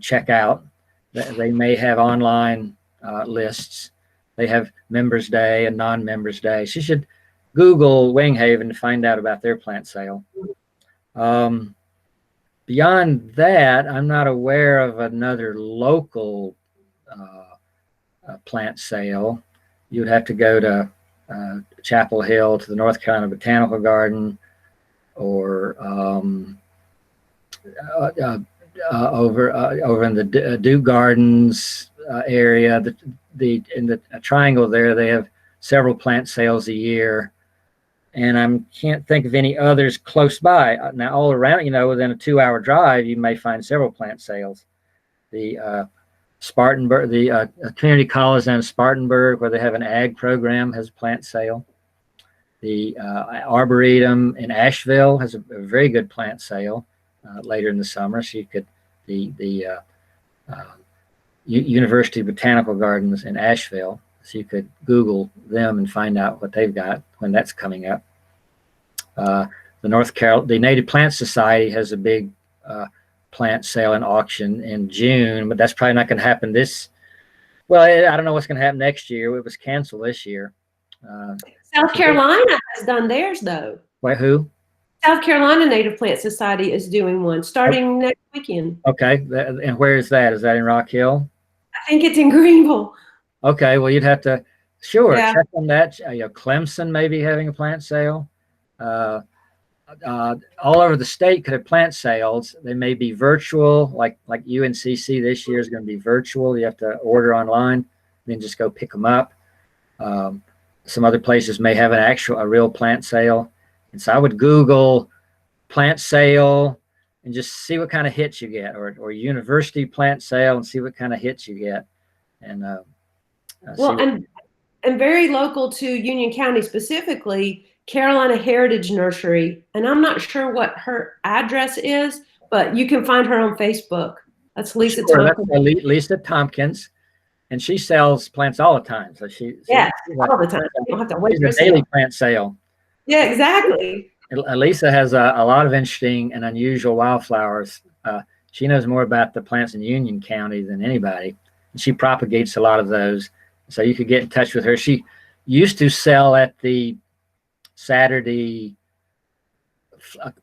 check out. They may have online lists. They have Members Day and non-Members Day. So you should Google Winghaven to find out about their plant sale. Beyond that, I'm not aware of another local plant sale. You'd have to go to Chapel Hill, to the North Carolina Botanical Garden, or over in the Duke Gardens area. In the triangle there, they have several plant sales a year, and I can't think of any others close by. Now, all around, within a 2-hour drive, you may find several plant sales. The Spartanburg, the community college down in Spartanburg, where they have an ag program, has a plant sale. The Arboretum in Asheville has a very good plant sale later in the summer. So you could, the University Botanical Gardens in Asheville, so you could Google them and find out what they've got when that's coming up. The Native Plant Society has a big plant sale and auction in June, but that's probably not going to happen I don't know what's going to happen next year. It was canceled this year. South Carolina has done theirs, though. Wait, who? South Carolina Native Plant Society is doing one starting next weekend. Okay, and where is that? Is that in Rock Hill? I think it's in Greenville. Okay, well, you'd have to, check on that. Clemson may be having a plant sale. All over the state could have plant sales. They may be virtual, like UNCC this year is going to be virtual. You have to order online, then just go pick them up. Some other places may have a real plant sale. And so I would Google plant sale and just see what kind of hits you get, or university plant sale and see what kind of hits you get. And and very local to Union County, specifically Carolina Heritage Nursery. And I'm not sure what her address is, but you can find her on Facebook. That's Lisa Sure, Tompkins. that's Lisa Tompkins, and she sells plants all the time. So she's all the time. You don't have to wait for a daily plant sale. Yeah, exactly. Lisa has a lot of interesting and unusual wildflowers. She knows more about the plants in Union County than anybody. And she propagates a lot of those. So you could get in touch with her. She used to sell at the Saturday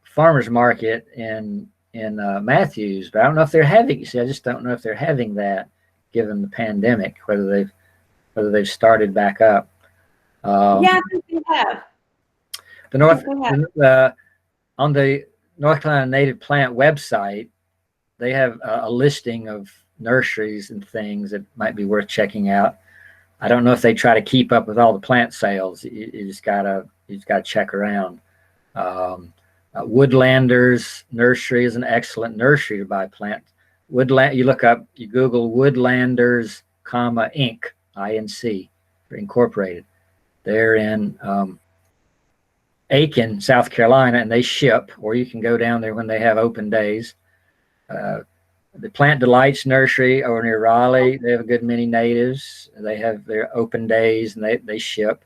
farmers market in Matthews, but I don't know if they're having. See, I just don't know if they're having that, given the pandemic. Whether they've started back up. Yeah, I think they have. On the North Carolina Native Plant website, they have a listing of nurseries and things that might be worth checking out. I don't know if they try to keep up with all the plant sales. You just gotta check around. Woodlanders Nursery is an excellent nursery to buy plants. You Google Woodlanders, Inc. INC, Incorporated. They're in Aiken, South Carolina, and they ship, or you can go down there when they have open days. The Plant Delights Nursery over near Raleigh, they have a good many natives. They have their open days and they ship.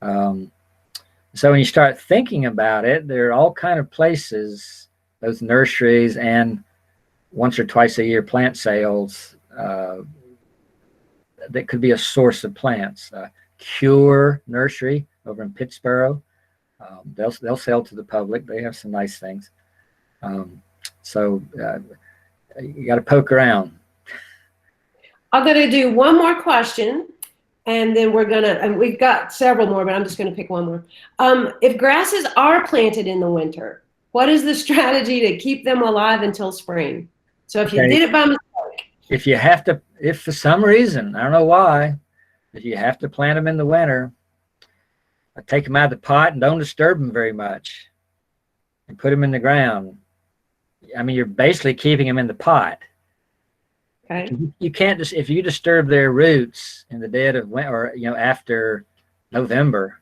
So when you start thinking about it, there are all kind of places, both nurseries and once or twice a year plant sales, that could be a source of plants. Cure Nursery over in Pittsboro, they'll sell to the public. They have some nice things. So you got to poke around. I'm going to do one more question, and then we've got several more, but I'm just going to pick one more. If grasses are planted in the winter, what is the strategy to keep them alive until spring? So if you did it by mistake. If for some reason, I don't know why, if you have to plant them in the winter, take them out of the pot and don't disturb them very much and put them in the ground. I mean, you're basically keeping them in the pot. Okay. You can't just, if you disturb their roots in the dead of winter, or after November,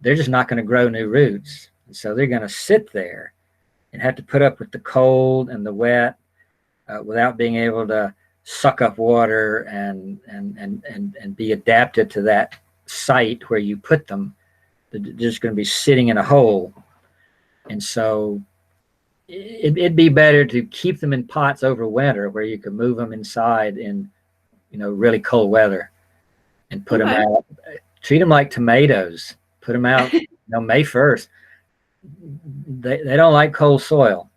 they're just not going to grow new roots. And so they're going to sit there and have to put up with the cold and the wet without being able to suck up water and be adapted to that site where you put them. They're just going to be sitting in a hole. And so it'd be better to keep them in pots over winter where you can move them inside in, really cold weather and put them out. Treat them like tomatoes. Put them out, May 1st. They don't like cold soil.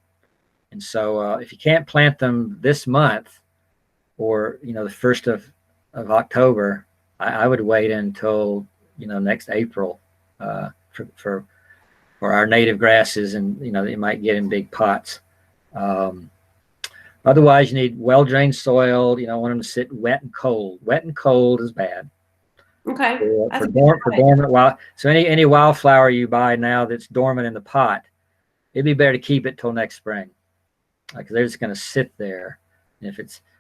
And so if you can't plant them this month or, the 1st of October, I would wait until, next April for our native grasses, and they might get in big pots. Otherwise, you need well-drained soil. You don't want them to sit wet and cold. Wet and cold is bad. Okay. For dormant so any wildflower you buy now that's dormant in the pot, it'd be better to keep it till next spring. Like they're just going to sit there. And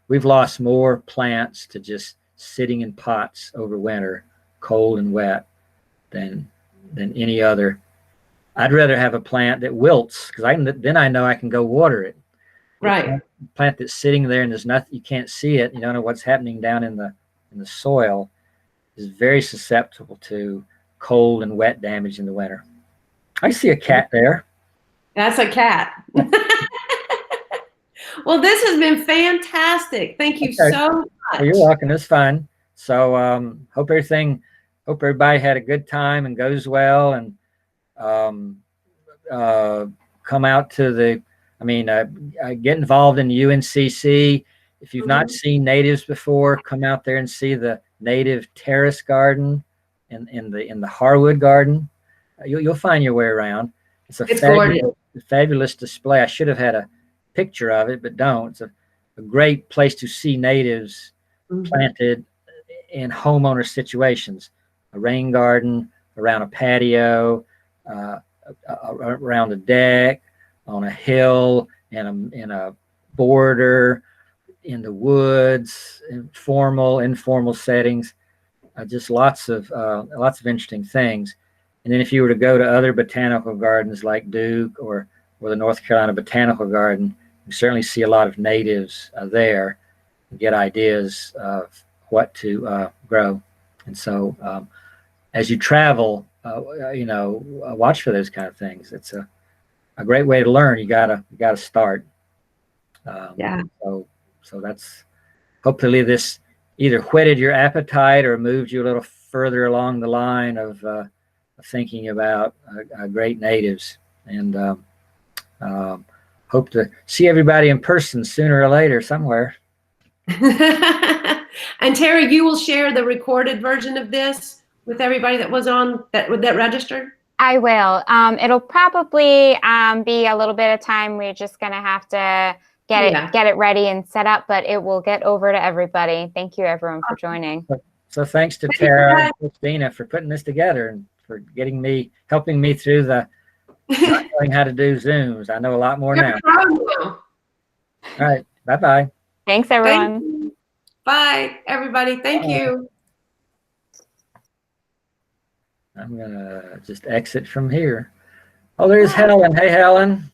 we've lost more plants to just sitting in pots over winter, cold and wet, than any other. I'd rather have a plant that wilts because then I know I can go water it. Right. Plant that's sitting there and there's nothing, you can't see it. You don't know what's happening down in the soil, is very susceptible to cold and wet damage in the winter. I see a cat there. That's a cat. Well, this has been fantastic. Thank you so much. Well, you're welcome. It's fun. So hope everybody had a good time and goes well, and come out to get involved in the UNCC. If you've not seen natives before, come out there and see the native terrace garden in the Harwood garden. You'll find your way around. It's fabulous display. I should have had a picture of it, but don't. It's a great place to see natives planted in homeowner situations. A rain garden, around a patio, around a deck, on a hill, in a border, in the woods, in formal, informal settings. just lots of interesting things. And then if you were to go to other botanical gardens like Duke or the North Carolina Botanical Garden, you certainly see a lot of natives there and get ideas of what to grow. And so as you travel, watch for those kind of things. It's a great way to learn. You gotta start. Yeah. So that's, hopefully this either whetted your appetite or moved you a little further along the line of thinking about great natives. And hope to see everybody in person sooner or later somewhere. And Terry, you will share the recorded version of this with everybody that was on that registered? I will. It'll probably be a little bit of time. We're just gonna have to get it ready and set up, but it will get over to everybody. Thank you, everyone, for joining. So thanks to Tara and Christina for putting this together and for helping me through the not knowing how to do Zooms. I know a lot more now. All right. Bye-bye. Thanks, everyone. Bye, everybody. Thank you. I'm going to just exit from here. Oh, there's Helen. Hey, Helen.